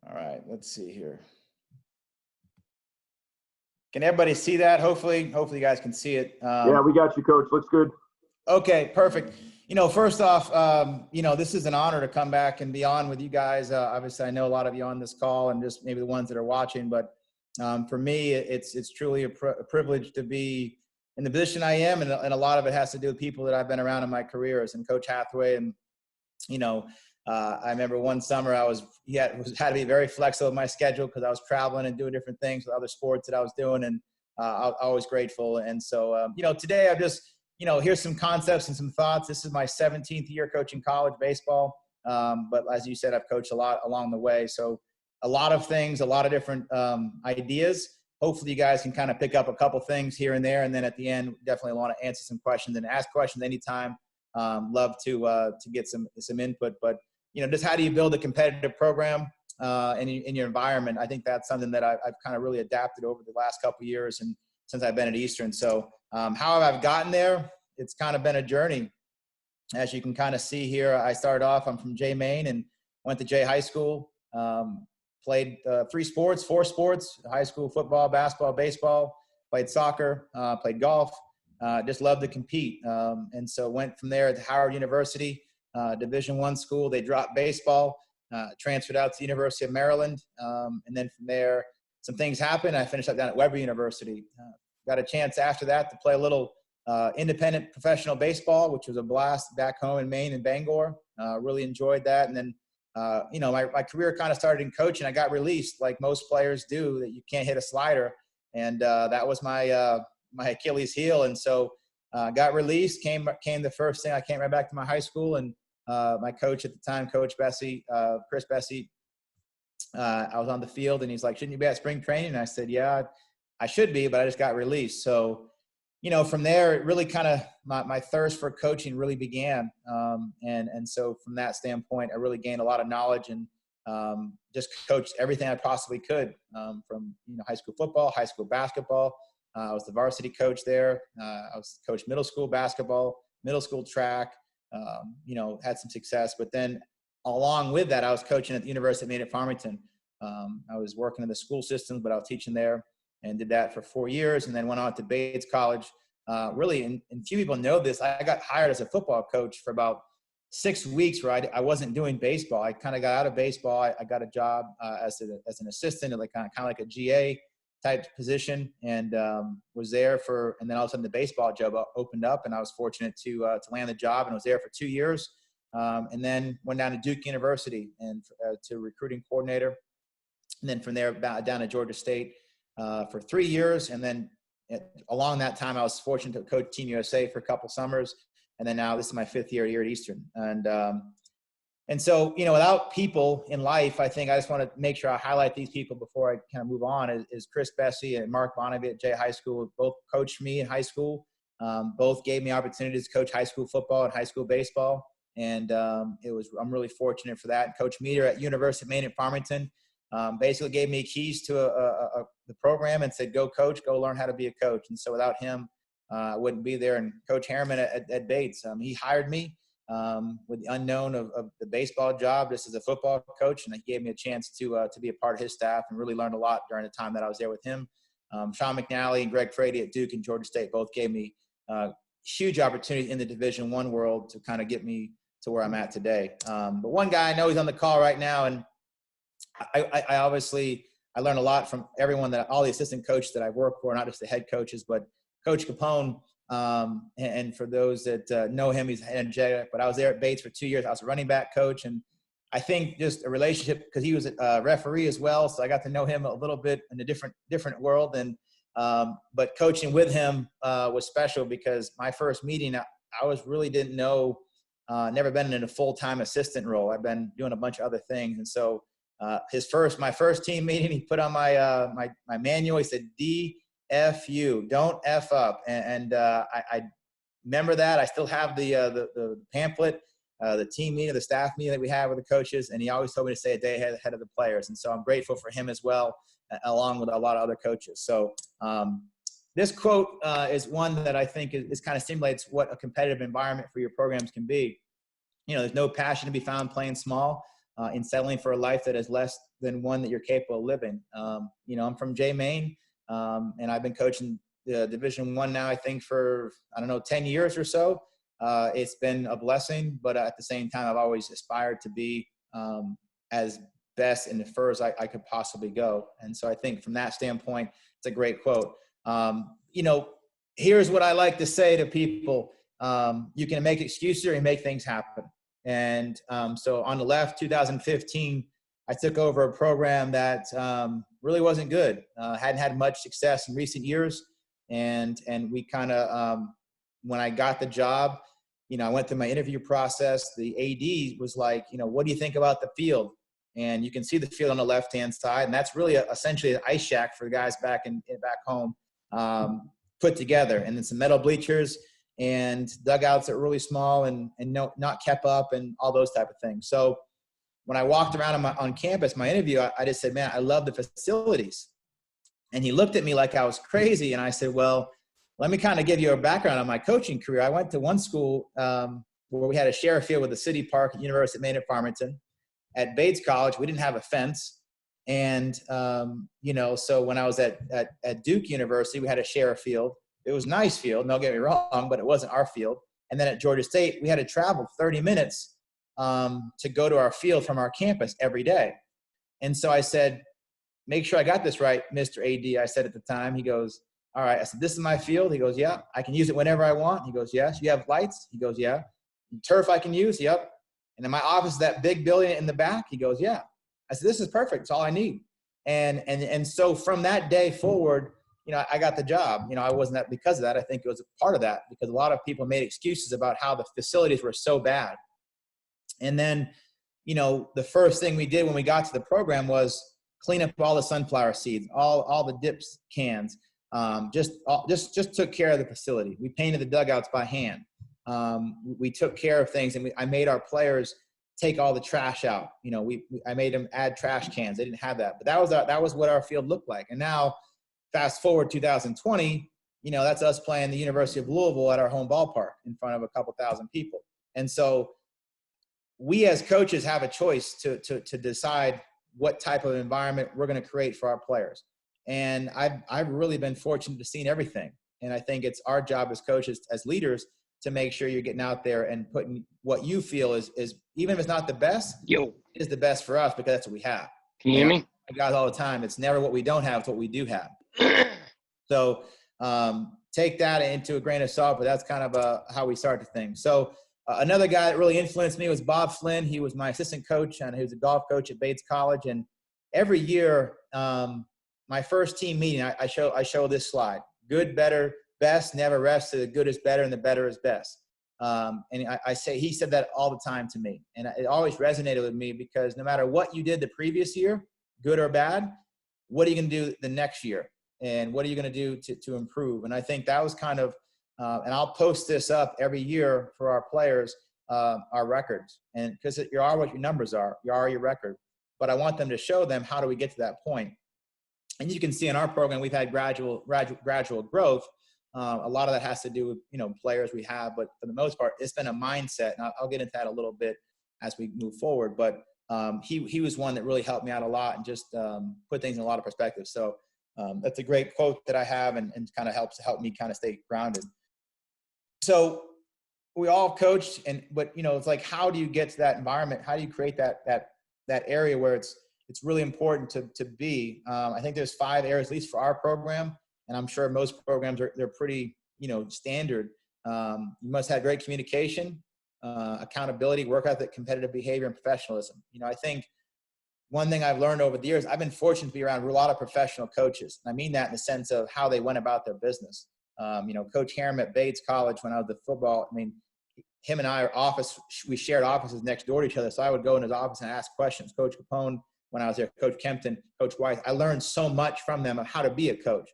All right, let's see here. Can everybody see that? Hopefully you guys can see it. Yeah, we got you, Coach. Looks good. Okay, perfect. First off, this is an honor to come back and be on with you guys. Obviously, I know a lot of you on this call and just maybe the ones that are watching, but for me, it's truly a privilege to be in the position I am, and a lot of it has to do with people that I've been around in my career, as in Coach Hathaway. And I remember one summer I had to be very flexible with my schedule because I was traveling and doing different things with other sports that I was doing, and I was always grateful. And so, today I've just, here's some concepts and some thoughts. This is my 17th year coaching college baseball, but as you said, I've coached a lot along the way. So a lot of things, a lot of different ideas. Hopefully you guys can kind of pick up a couple things here and there, and then at the end, definitely want to answer some questions and ask questions anytime. Love to get some input, but just how do you build a competitive program in your environment? I think that's something that I've kind of really adapted over the last couple of years, and since I've been at Eastern. So how I've gotten there, it's kind of been a journey. As you can kind of see here, I started off, I'm from Jay, Maine, and went to Jay High School, played 4 sports, high school: football, basketball, baseball, played soccer, played golf. Just loved to compete. And so went from there to Howard University, Division I school. They dropped baseball, transferred out to the University of Maryland. And then from there, some things happened. I finished up down at Weber University. Got a chance after that to play a little independent professional baseball, which was a blast back home in Maine and Bangor. Really enjoyed that. And then, my career kind of started in coaching. I got released like most players do, that you can't hit a slider. And that was my Achilles heel. And so got released, came the first thing, I came right back to my high school, and my coach at the time, Coach Bessie, Chris Bessie, I was on the field, and he's like, "Shouldn't you be at spring training?" And I said, "Yeah, I should be, but I just got released." So, from there, it really kind of, my thirst for coaching really began. And so from that standpoint, I really gained a lot of knowledge, and just coached everything I possibly could, from, high school football, high school basketball. I was the varsity coach there. I was coached middle school basketball, middle school track, had some success. But then along with that, I was coaching at the University of Maine at Farmington. I was working in the school systems, but I was teaching there, and did that for 4 years, and then went on to Bates College. And few people know this, I got hired as a football coach for about 6 weeks where I wasn't doing baseball. I kind of got out of baseball. I got a job as an assistant, like kind of like a GA type position, and was there and then all of a sudden the baseball job opened up, and I was fortunate to land the job, and was there for 2 years. And then went down to Duke University and to recruiting coordinator. And then from there down to Georgia State for 3 years. And then along that time, I was fortunate to coach Team USA for a couple summers. And then now this is my 5th year here at Eastern. And so, without people in life, I think I just want to make sure I highlight these people before I kind of move on, is Chris Bessie and Mark Bonavie at Jay High School. Both coached me in high school. Both gave me opportunities to coach high school football and high school baseball. And I'm really fortunate for that. Coach Meter at University of Maine at Farmington basically gave me keys to the program and said, "Go coach, go learn how to be a coach." And so without him, I wouldn't be there. And Coach Harriman at Bates, he hired me with the unknown of the baseball job just as a football coach, and he gave me a chance to be a part of his staff, and really learned a lot during the time that I was there with him. Sean McNally and Greg Frady at Duke and Georgia State both gave me huge opportunities in the Division I world to kind of get me to where I'm at today. But one guy, I know he's on the call right now, and I obviously learned a lot from everyone, all the assistant coaches that I work for, not just the head coaches, but Coach Capone. And for those that know him, he's energetic. But I was there at Bates for 2 years. I was a running back coach, and I think just a relationship, because he was a referee as well, so I got to know him a little bit in a different world. And but coaching with him was special, because my first meeting, I really didn't know, never been in a full-time assistant role. I've been doing a bunch of other things, and so my first team meeting, he put on my manual. He said, "DFU, don't F up." And I remember that. I still have the pamphlet, the team meeting, the staff meeting that we had with the coaches, and he always told me to stay a day ahead of the players. And so I'm grateful for him as well, along with a lot of other coaches. So this quote is one that I think is kind of stimulates what a competitive environment for your programs can be. There's no passion to be found playing small. in settling for a life that is less than one that you're capable of living. I'm from J Maine, and I've been coaching Division I now, I think for, 10 years or so. It's been a blessing, but at the same time, I've always aspired to be as best and as far as I could possibly go. And so I think from that standpoint, it's a great quote. Here's what I like to say to people. You can make excuses or you make things happen. And so on the left, 2015, I took over a program that really wasn't good. Hadn't had much success in recent years. And we kind of, when I got the job, I went through my interview process. The AD was like, what do you think about the field? And you can see the field on the left-hand side. And that's really essentially an ice shack for the guys back home, put together. And then some metal bleachers and dugouts that were really small and not kept up and all those type of things. So when I walked around on campus, my interview, I just said, man, I love the facilities. And he looked at me like I was crazy. And I said, well, let me kind of give you a background on my coaching career. I went to one school where we had a share field with the city park at University of Maine at Farmington. At Bates College, we didn't have a fence. And, so when I was at Duke University, we had a share field. It was a nice field, don't get me wrong, but it wasn't our field. And then at Georgia State, we had to travel 30 minutes to go to our field from our campus every day. And so I said, make sure I got this right, Mr. AD, I said at the time. He goes, all right. I said, this is my field. He goes, yeah. I can use it whenever I want. He goes, yes. You have lights? He goes, yeah. Turf I can use? Yep. And in my office, that big building in the back? He goes, yeah. I said, this is perfect. It's all I need. And so from that day forward, I got the job. I wasn't that because of that. I think it was a part of that because a lot of people made excuses about how the facilities were so bad. And then, the first thing we did when we got to the program was clean up all the sunflower seeds, all the dips cans, just took care of the facility. We painted the dugouts by hand. We took care of things, and I made our players take all the trash out. I made them add trash cans. They didn't have that, but that was what our field looked like. And now, fast forward 2020, that's us playing the University of Louisville at our home ballpark in front of a couple thousand people. And so, we as coaches have a choice to decide what type of environment we're going to create for our players. And I've really been fortunate to see everything. And I think it's our job as coaches, as leaders, to make sure you're getting out there and putting what you feel is even if it's not the best, is the best for us because that's what we have. Can you hear me? Guys all the time. It's never what we don't have, it's what we do have. So take that into a grain of salt, but that's kind of how we start the thing. So another guy that really influenced me was Bob Flynn. He was my assistant coach, and he was a golf coach at Bates College. And every year, my first team meeting, I show this slide: good, better, best, never rest. So the good is better and the better is best. And he said that all the time to me, and it always resonated with me because no matter what you did the previous year, good or bad, what are you going to do the next year, and what are you going to do to improve? And I think that was kind of and I'll post this up every year for our players, our records, and because you are what your numbers are, you are your record. But I want them to show them how do we get to that point. And you can see in our program we've had gradual growth. A lot of that has to do with players we have, but for the most part, it's been a mindset. And I'll get into that a little bit as we move forward. But he was one that really helped me out a lot and just put things in a lot of perspective. So that's a great quote that I have and kind of helps me kind of stay grounded. So we all coached, but it's like, how do you get to that environment? How do you create that area where it's really important to be? I think there's 5 areas, at least for our program, and I'm sure most programs they're pretty standard. You must have great communication, accountability, work ethic, competitive behavior, and professionalism. I think one thing I've learned over the years, I've been fortunate to be around a lot of professional coaches. And I mean that in the sense of how they went about their business. Coach Harum at Bates College, when I was at football, him and I we shared offices next door to each other. So I would go in his office and ask questions. Coach Capone, when I was there, Coach Kempton, Coach Weiss, I learned so much from them of how to be a coach.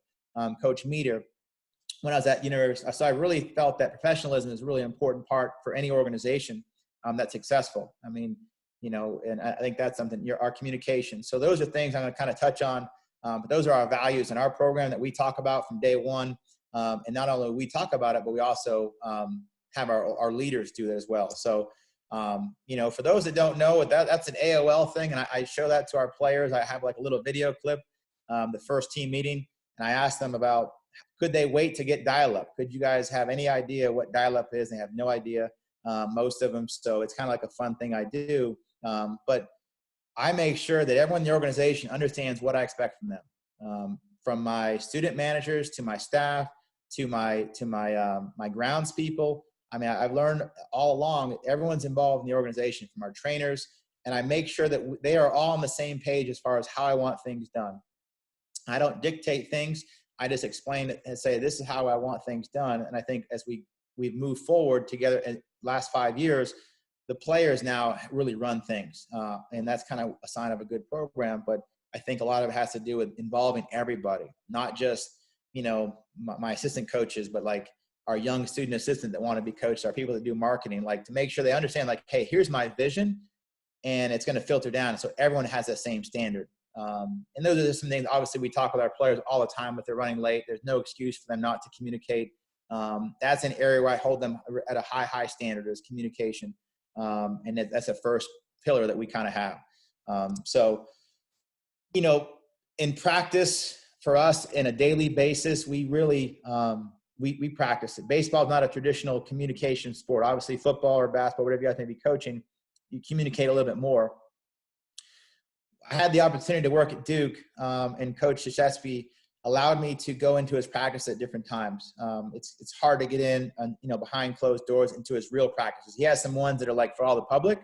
Coach Meter, when I was at university. So I really felt that professionalism is a really important part for any organization that's successful. And I think that's something, our communication. So those are things I'm going to kind of touch on. But those are our values in our program that we talk about from day one. And not only we talk about it, but we also have our leaders do that as well. So For those that don't know, that's an AOL thing, and I show that to our players. I have like a little video clip, the first team meeting, and I asked them about, could they wait to get dial-up? Could you guys have any idea what dial-up is? They have no idea, most of them. So it's kind of like a fun thing I do. But I make sure that everyone in the organization understands what I expect from them, from my student managers to my staff to my grounds people. I mean, I've learned all along, everyone's involved in the organization, from our trainers, and I make sure that they are all on the same page as far as how I want things done. I don't dictate things. I just explain it and say, this is how I want things done. And I think as we've moved forward together in the last 5 years, the players now really run things. And that's kind of a sign of a good program. But I think a lot of it has to do with involving everybody, not just, my assistant coaches, but like our young student assistant that want to be coached, our people that do marketing, like to make sure they understand, like, hey, here's my vision, and it's going to filter down. So everyone has that same standard. And those are just some things, obviously, we talk with our players all the time. If they're running late, there's no excuse for them not to communicate. That's an area where I hold them at a high standard, is communication. And that's a first pillar that we kind of have. In practice for us in a daily basis, we really, we practice it. Baseball is not a traditional communication sport. Obviously, football or basketball, whatever you guys may be coaching, you communicate a little bit more. I had the opportunity to work at Duke, and Coach Shashesky allowed me to go into his practice at different times. It's hard to get in, behind closed doors into his real practices. He has some ones that are like for all the public,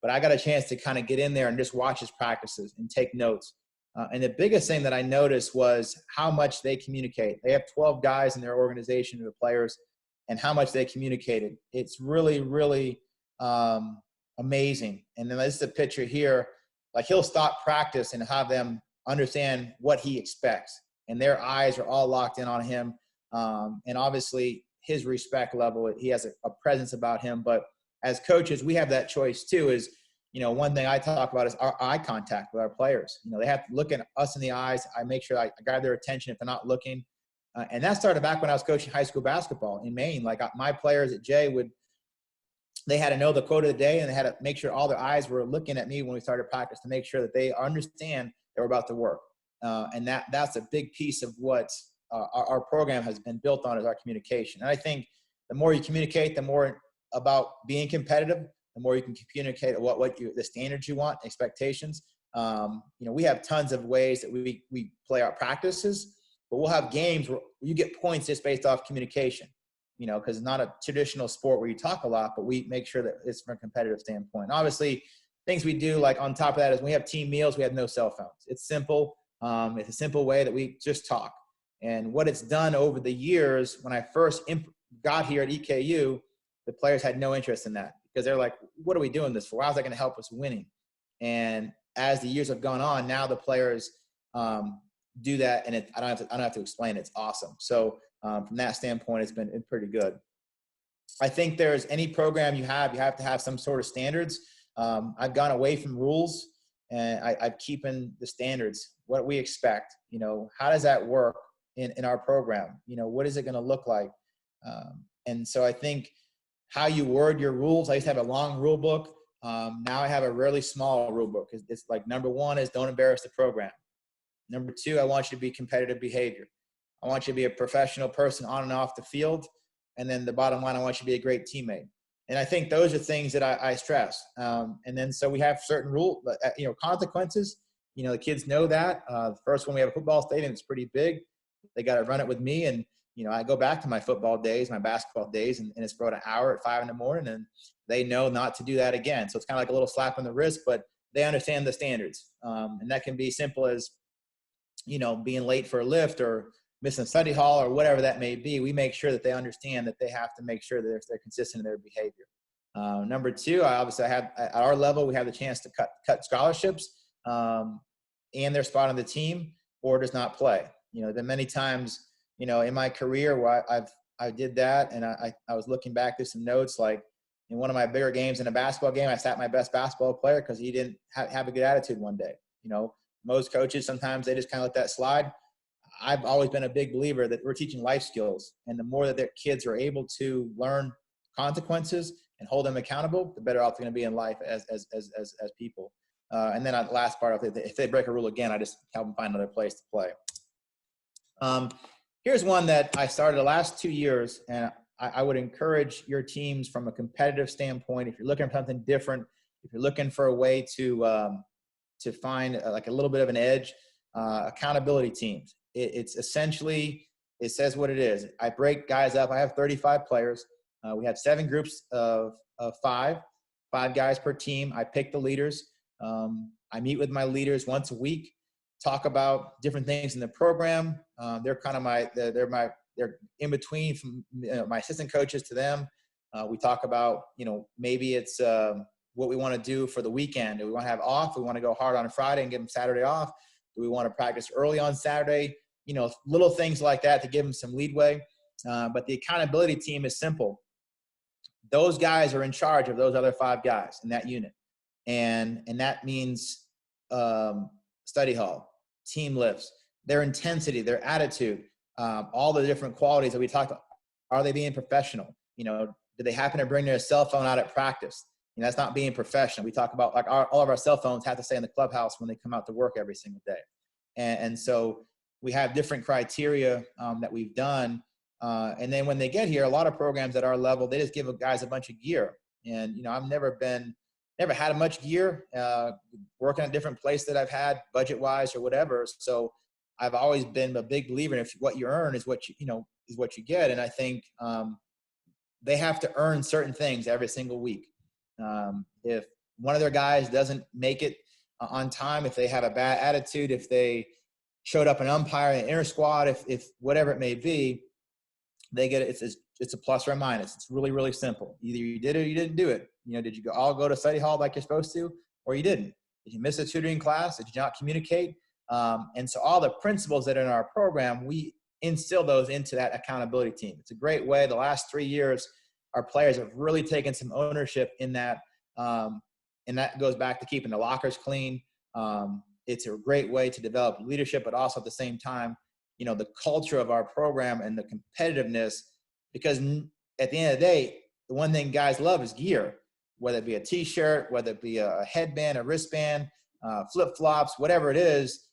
but I got a chance to kind of get in there and just watch his practices and take notes. And the biggest thing that I noticed was how much they communicate. They have 12 guys in their organization, the players, and how much they communicated. It's really, really amazing. And then this is a picture here. Like, he'll stop practice and have them understand what he expects, and their eyes are all locked in on him. And obviously his respect level, he has a presence about him. But as coaches, we have that choice too. Is, one thing I talk about is our eye contact with our players. They have to look at us in the eyes. I make sure I grab their attention if they're not looking. And that started back when I was coaching high school basketball in Maine. Like, my players at Jay they had to know the quote of the day, and they had to make sure all their eyes were looking at me when we started practice to make sure that they understand they were about to work. And that's a big piece of what our program has been built on, is our communication. And I think the more you communicate, the more about being competitive, the more you can communicate the standards you want, expectations. We have tons of ways that we play our practices, but we'll have games where you get points just based off communication. Because it's not a traditional sport where you talk a lot, but we make sure that it's from a competitive standpoint. Obviously, things we do, like on top of that, is when we have team meals, we have no cell phones. It's simple. It's a simple way that we just talk. And what it's done over the years, when I first got here at EKU, the players had no interest in that, because they're like, what are we doing this for? How's that going to help us winning? And as the years have gone on, now the players do that, and I don't have to explain it. It's awesome. So from that standpoint, it's been pretty good. I think there's any program you have to have some sort of standards. I've gone away from rules, and I've keeping the standards, what we expect. How does that work in our program? What is it going to look like? And so I think how you word your rules. I used to have a long rule book. Now I have a really small rule book. It's like, number one is don't embarrass the program. Number two, I want you to be competitive behavior. I want you to be a professional person on and off the field. And then the bottom line, I want you to be a great teammate. And I think those are things that I stress. And then so we have certain consequences. The kids know that. The first one, we have a football stadium. It's pretty big. They got to run it with me. And, I go back to my football days, my basketball days, and it's about an hour at 5 a.m. And they know not to do that again. So it's kind of like a little slap on the wrist, but they understand the standards. And that can be simple as, being late for a lift or missing study hall or whatever that may be. We make sure that they understand that they have to make sure that they're consistent in their behavior. Number two, I have at our level, we have the chance to cut scholarships and their spot on the team, or does not play. There many times, in my career where I did that, and I was looking back to some notes, like in one of my bigger games in a basketball game, I sat my best basketball player because he didn't have a good attitude one day. Most coaches, sometimes they just kind of let that slide. I've always been a big believer that we're teaching life skills, and the more that their kids are able to learn consequences and hold them accountable, the better off they're going to be in life as people. And then the last part, if they break a rule again, I just help them find another place to play. Here's one that I started the last 2 years, and I would encourage your teams from a competitive standpoint. If you're looking for something different, if you're looking for a way to find like a little bit of an edge, accountability teams. It's essentially, it says what it is. I break guys up. I have 35 players. We have 7 groups of 5 guys per team. I pick the leaders. I meet with my leaders once a week, talk about different things in the program. They're kind of they're in between from my assistant coaches to them. We talk about, maybe it's what we want to do for the weekend. Do we want to have off? We want to go hard on Friday and give them Saturday off. Do we want to practice early on Saturday? Little things like that to give them some leadway. But the accountability team is simple. Those guys are in charge of those other 5 guys in that unit. And that means study hall, team lifts, their intensity, their attitude, all the different qualities that we talked about. Are they being professional? Do they happen to bring their cell phone out at practice? That's not being professional. We talk about like all of our cell phones have to stay in the clubhouse when they come out to work every single day. And so we have different criteria that we've done. And then when they get here, a lot of programs at our level, they just give guys a bunch of gear. And, I've never had much gear, working at different places that I've had budget wise or whatever. So I've always been a big believer in if what you earn is what is what you get. And I think they have to earn certain things every single week. If one of their guys doesn't make it on time, if they have a bad attitude, if they showed up an umpire in the inter squad, if whatever it may be, they get it. It's a plus or a minus. It's really, really simple. Either you did it or you didn't do it. Did you all go to study hall like you're supposed to, or you didn't? Did you miss a tutoring class? Did you not communicate? And so all the principles that are in our program, we instill those into that accountability team. It's a great way. The last 3 years, our players have really taken some ownership in that. And that goes back to keeping the lockers clean. It's a great way to develop leadership, but also at the same time, the culture of our program and the competitiveness, because at the end of the day, the one thing guys love is gear, whether it be a t-shirt, whether it be a headband, a wristband, flip-flops, whatever it is,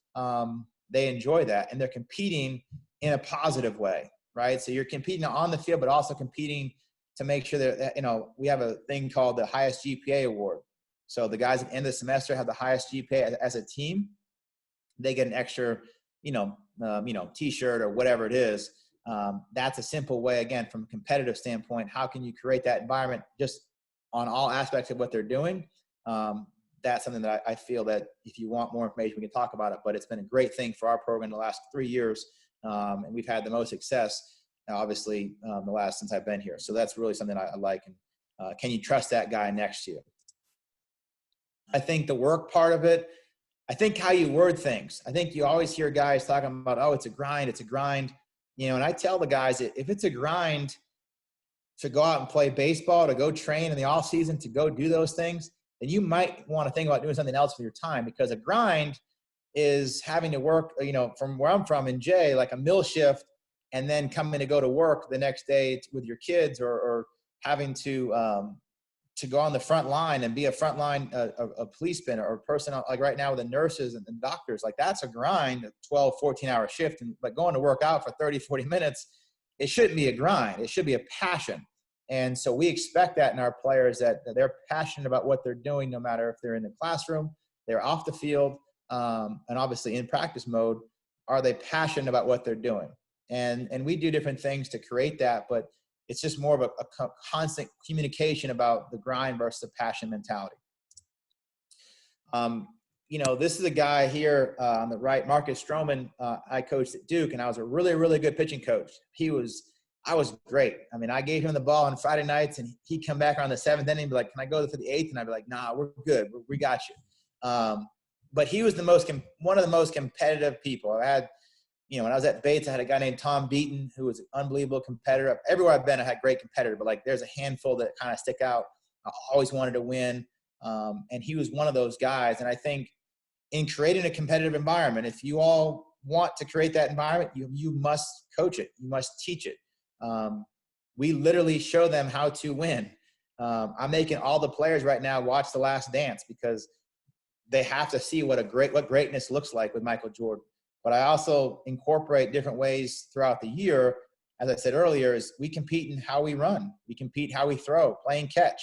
they enjoy that. And they're competing in a positive way, right? So you're competing on the field, but also competing to make sure that, we have a thing called the highest GPA award. So the guys at the end of the semester have the highest GPA as a team. They get an extra, t-shirt or whatever it is. That's a simple way, again, from a competitive standpoint, how can you create that environment just on all aspects of what they're doing? That's something that I feel that if you want more information, we can talk about it, but it's been a great thing for our program the last 3 years. And we've had the most success, obviously, since I've been here. So that's really something I like. And can you trust that guy next to you? I think the work part of it, I think how you word things. I think you always hear guys talking about, oh, it's a grind. And I tell the guys, if it's a grind to go out and play baseball, to go train in the off season, to go do those things, then you might want to think about doing something else with your time, because a grind is having to work, from where I'm from in Jay, like a mill shift, and then coming to go to work the next day with your kids, or having to go on the front line and be a frontline a policeman or a person like right now with the nurses and doctors. Like that's a grind, a 12, 14-hour shift. But going to work out for 30, 40 minutes, it shouldn't be a grind. It should be a passion. And so we expect that in our players, that they're passionate about what they're doing, no matter if they're in the classroom, they're off the field, and obviously in practice mode. Are they passionate about what they're doing? And we do different things to create that, but it's just more of a constant communication about the grind versus the passion mentality. This is a guy here on the right, Marcus Stroman. I coached at Duke, and I was a really, really good pitching coach. I was great. I mean, I gave him the ball on Friday nights, and he'd come back around the 7th inning and be like, can I go for the 8th? And I'd be like, nah, we're good. We got you. But he was one of the most competitive people. I had, when I was at Bates, I had a guy named Tom Beaton, who was an unbelievable competitor. Everywhere I've been, I had great competitors, but like there's a handful that kind of stick out. I always wanted to win. And he was one of those guys. And I think in creating a competitive environment, if you all want to create that environment, you must coach it. You must teach it. We literally show them how to win. I'm making all the players right now watch The Last Dance because they have to see what greatness looks like with Michael Jordan. But I also incorporate different ways throughout the year. As I said earlier, is we compete in how we run. We compete how we throw, playing catch.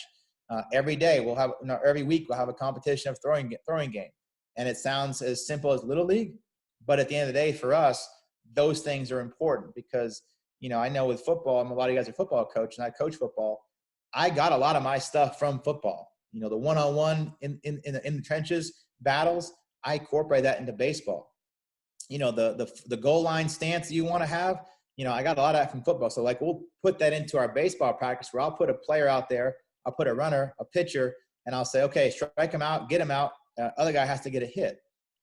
Every day we'll have, every week we'll have a competition of throwing game. And it sounds as simple as Little League, but at the end of the day, for us, those things are important because, I know with football, and a lot of you guys are football coach, and I coach football. I got a lot of my stuff from football. The one-on-one in the trenches battles, I incorporate that into baseball. The goal line stance that you want to have, I got a lot of that from football. So we'll put that into our baseball practice where I'll put a player out there, I'll put a runner, a pitcher, and I'll say, okay, strike him out, get him out. Other guy has to get a hit.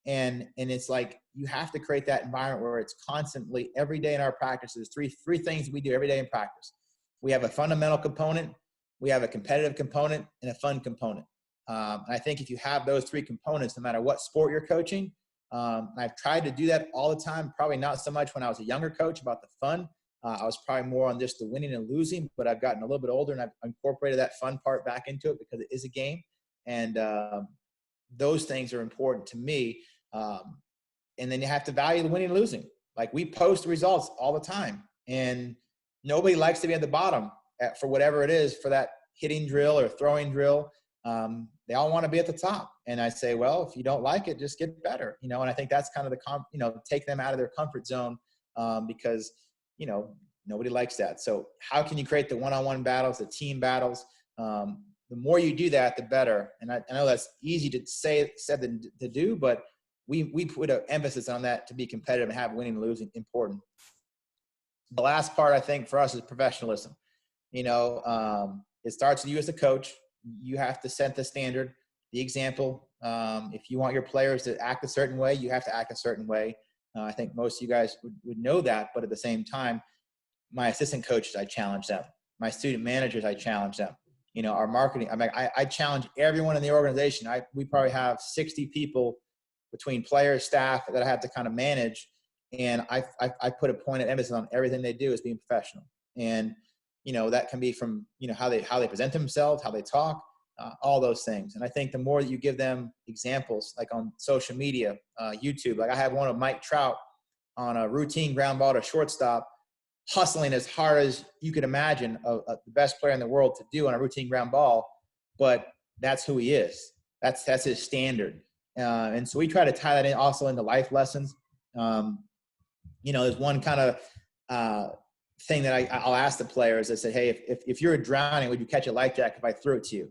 And it's like, you have to create that environment where it's constantly every day in our practice. There's three things we do every day in practice. We have a fundamental component, we have a competitive component, and a fun component. And I think if you have those three components, no matter what sport you're coaching, and I've tried to do that all the time, probably not so much when I was a younger coach about the fun. I was probably more on just the winning and losing, but I've gotten a little bit older and I've incorporated that fun part back into it because it is a game. And those things are important to me. And then you have to value the winning and losing. We post results all the time, and nobody likes to be at the bottom for whatever it is, for that hitting drill or throwing drill. They all want to be at the top. And I say, well, if you don't like it, just get better, and I think that's kind of take them out of their comfort zone, because, nobody likes that. So how can you create the one-on-one battles, the team battles? The more you do that, the better. And I know that's easy to said than to do, but we put an emphasis on that to be competitive and have winning and losing important. The last part, I think, for us is professionalism. It starts with you as a coach. You have to set the standard, the example. If you want your players to act a certain way, you have to act a certain way. I think most of you guys would know that, but at the same time, my assistant coaches, I challenge them. My student managers, I challenge them. Our marketing, I challenge everyone in the organization. We probably have 60 people between players, staff that I have to kind of manage. And I put a point of emphasis on everything they do as being professional. And, that can be from, how they present themselves, how they talk, all those things. And I think the more that you give them examples, like on social media, YouTube, I have one of Mike Trout on a routine ground ball to shortstop, hustling as hard as you could imagine the best player in the world to do on a routine ground ball, but that's who he is. That's his standard. And so we try to tie that in also into life lessons. There's one kind of thing that I'll ask the players. I said, hey, if you're drowning, would you catch a life jacket if I threw it to you?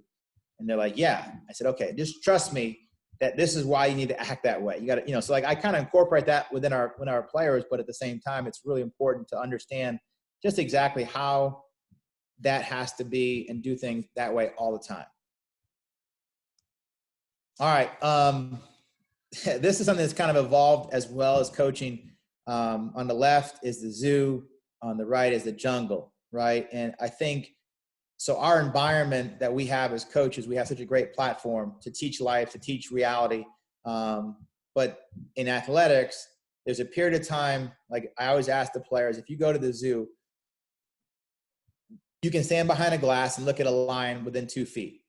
And they're like, yeah. I said, okay, just trust me that this is why you need to act that way. You got to, so I kind of incorporate that within our players, but at the same time, it's really important to understand just exactly how that has to be and do things that way all the time. All right. This is something that's kind of evolved as well as coaching. On the left is the zoo, on the right is the jungle, right? And I think, so our environment that we have as coaches, we have such a great platform to teach life, to teach reality. But in athletics, there's a period of time, like I always ask the players, if you go to the zoo, you can stand behind a glass and look at a lion within 2 feet,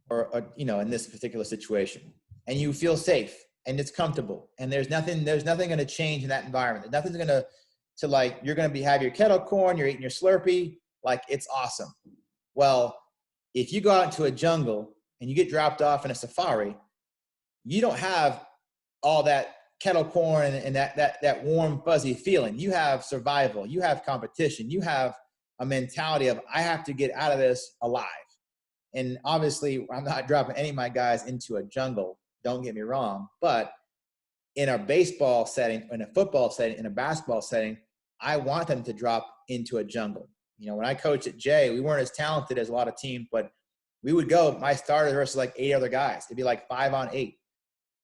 or in this particular situation, and you feel safe and it's comfortable, and there's nothing going to change in that environment. Nothing's going to you're going to have your kettle corn, you're eating your Slurpee, it's awesome. Well, if you go out into a jungle and you get dropped off in a safari, you don't have all that kettle corn and that warm, fuzzy feeling. You have survival, you have competition, you have a mentality of, I have to get out of this alive. And obviously, I'm not dropping any of my guys into a jungle, don't get me wrong, but in a baseball setting, in a football setting, in a basketball setting, I want them to drop into a jungle. When I coached at Jay, we weren't as talented as a lot of teams, but we would go, my starters versus 8 other guys. It'd be 5-on-8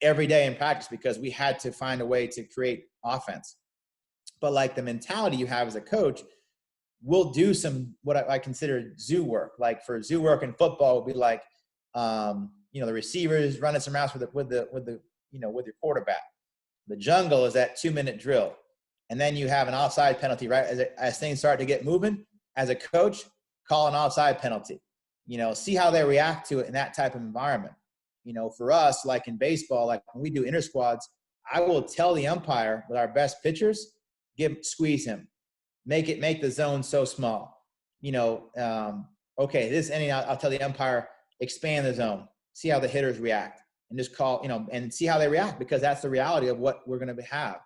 every day in practice because we had to find a way to create offense. But the mentality you have as a coach, we'll do some, what I consider zoo work. For zoo work in football would be the receivers running some routes with your quarterback. The jungle is that 2-minute drill. And then you have an offside penalty, right? As things start to get moving, as a coach, call an offside penalty. see how they react to it in that type of environment. For us, like in baseball, like when we do inter squads, I will tell the umpire with our best pitchers, squeeze him, make the zone so small. Okay, this inning, I'll tell the umpire, expand the zone, see how the hitters react, and just call, and see how they react, because that's the reality of what we're going to have.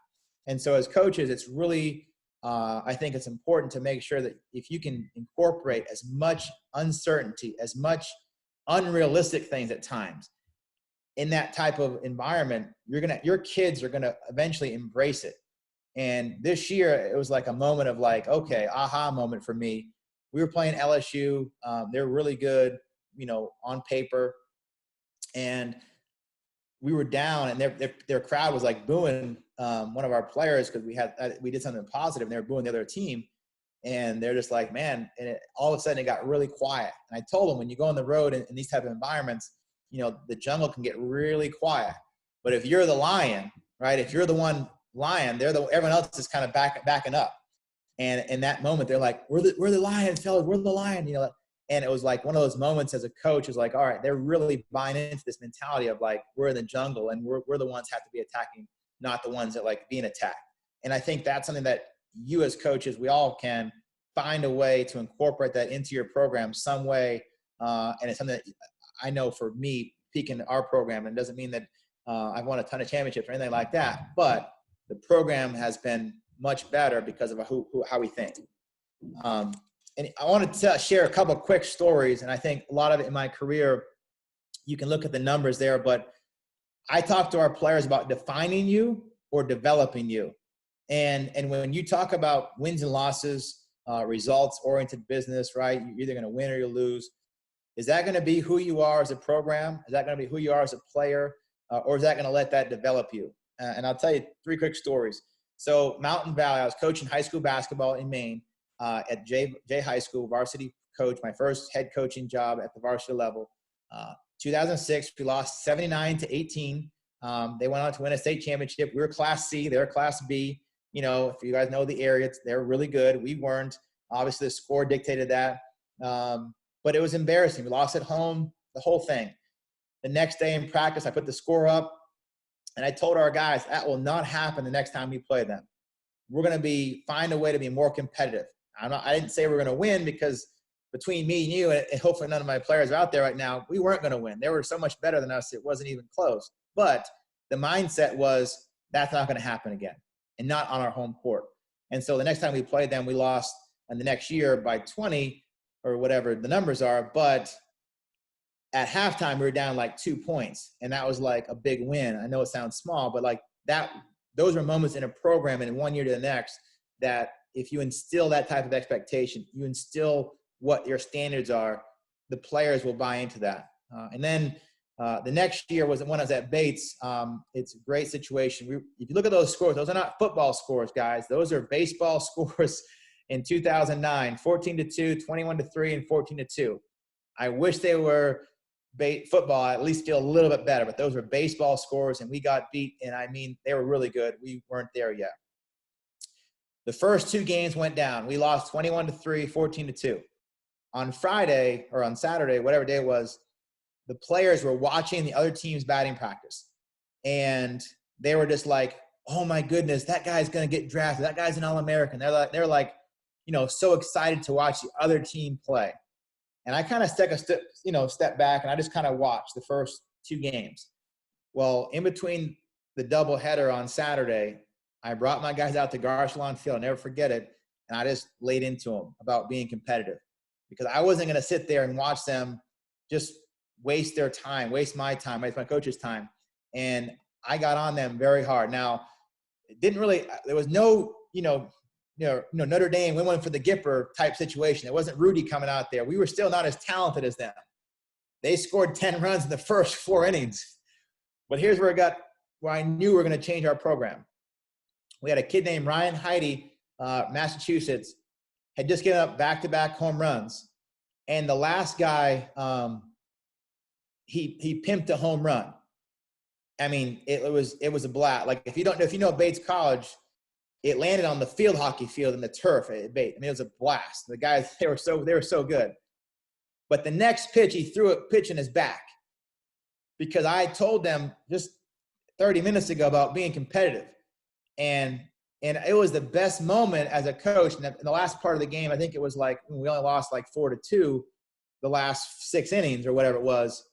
And so as coaches, it's really, I think it's important to make sure that if you can incorporate as much uncertainty, as much unrealistic things at times in that type of environment, your kids are gonna eventually embrace it. And this year, it was like a moment of like, okay, aha moment for me. We were playing LSU. They're really good, on paper. And we were down, and their crowd was like booing one of our players because we did something positive, and they were booing the other team. And they're just like, man, and all of a sudden it got really quiet. And I told them, when you go on the road in these type of environments, the jungle can get really quiet. But if you're the lion, right? If you're the one lion, everyone else is kind of backing up. And in that moment, they're like, we're the lion, fellas, we're the lion, And it was like one of those moments as a coach is like, all right, they're really buying into this mentality of like, we're in the jungle and we're the ones that have to be attacking, not the ones that like being attacked. And I think that's something that you as coaches, we all can find a way to incorporate that into your program some way. And it's something that I know for me, peaking our program, and it doesn't mean that I've won a ton of championships or anything like that, but the program has been much better because of how we think. And I wanted to share a couple of quick stories, and I think a lot of it in my career, you can look at the numbers there, but I talk to our players about defining you or developing you. And when you talk about wins and losses, results-oriented business, right? You're either going to win or you lose. Is that going to be who you are as a program? Is that going to be who you are as a player? Or is that going to let that develop you? And I'll tell you 3 quick stories. So Mountain Valley, I was coaching high school basketball in Maine at J High School, varsity coach, my first head coaching job at the varsity level. 2006, we lost 79-18. They went on to win a state championship. We were Class C, they were Class B. If you guys know the area, they're really good. We weren't. Obviously, the score dictated that. But it was embarrassing. We lost at home, the whole thing. The next day in practice, I put the score up, and I told our guys, that will not happen the next time we play them. We're going to find a way to be more competitive. I didn't say we're going to win, because between me and you, and hopefully none of my players are out there right now, we weren't going to win. They were so much better than us, it wasn't even close. But the mindset was, that's not going to happen again, and not on our home court. And so the next time we played them, we lost, and the next year by 20 or whatever the numbers are. But at halftime, we were down like 2 points, and that was like a big win. I know it sounds small, but like that, those are moments in a program and in one year to the next that if you instill that type of expectation, you instill what your standards are, the players will buy into that. And then the next year was when I was at Bates. It's a great situation. If you look at those scores, those are not football scores, guys. Those are baseball scores in 2009, 14-2, 21-3, and 14-2. I wish they were football, at least feel a little bit better, but those were baseball scores, and we got beat, and I mean, they were really good. We weren't there yet. The first 2 games went down. We lost 21-3, 14-2. On Friday or on Saturday, whatever day it was, the players were watching the other team's batting practice, and they were just like, oh my goodness, that guy's going to get drafted. That guy's an All-American. They're like, so excited to watch the other team play. And I kind of took a step back, and I just kind of watched the first 2 games. Well, in between the doubleheader on Saturday, I brought my guys out to Garcelon Field. I'll never forget it. And I just laid into them about being competitive, because I wasn't going to sit there and watch them just waste their time, waste my time, waste my coach's time. And I got on them very hard. Now, it didn't really, there was no, Notre Dame, we went for the Gipper type situation. It wasn't Rudy coming out there. We were still not as talented as them. They scored 10 runs in the first 4 innings. But here's where I knew we were going to change our program. We had a kid named Ryan Heide, Massachusetts, had just given up back-to-back home runs. And the last guy, he pimped a home run. I mean, it was a blast. Like, if you know Bates College, it landed on the field hockey field in the turf at Bates. I mean, it was a blast. The guys, they were so good. But the next pitch, he threw a pitch in his back because I told them just 30 minutes ago about being competitive. And it was the best moment as a coach. And in the last part of the game, I think it was like, we only lost like 4-2 the last 6 innings or whatever it was.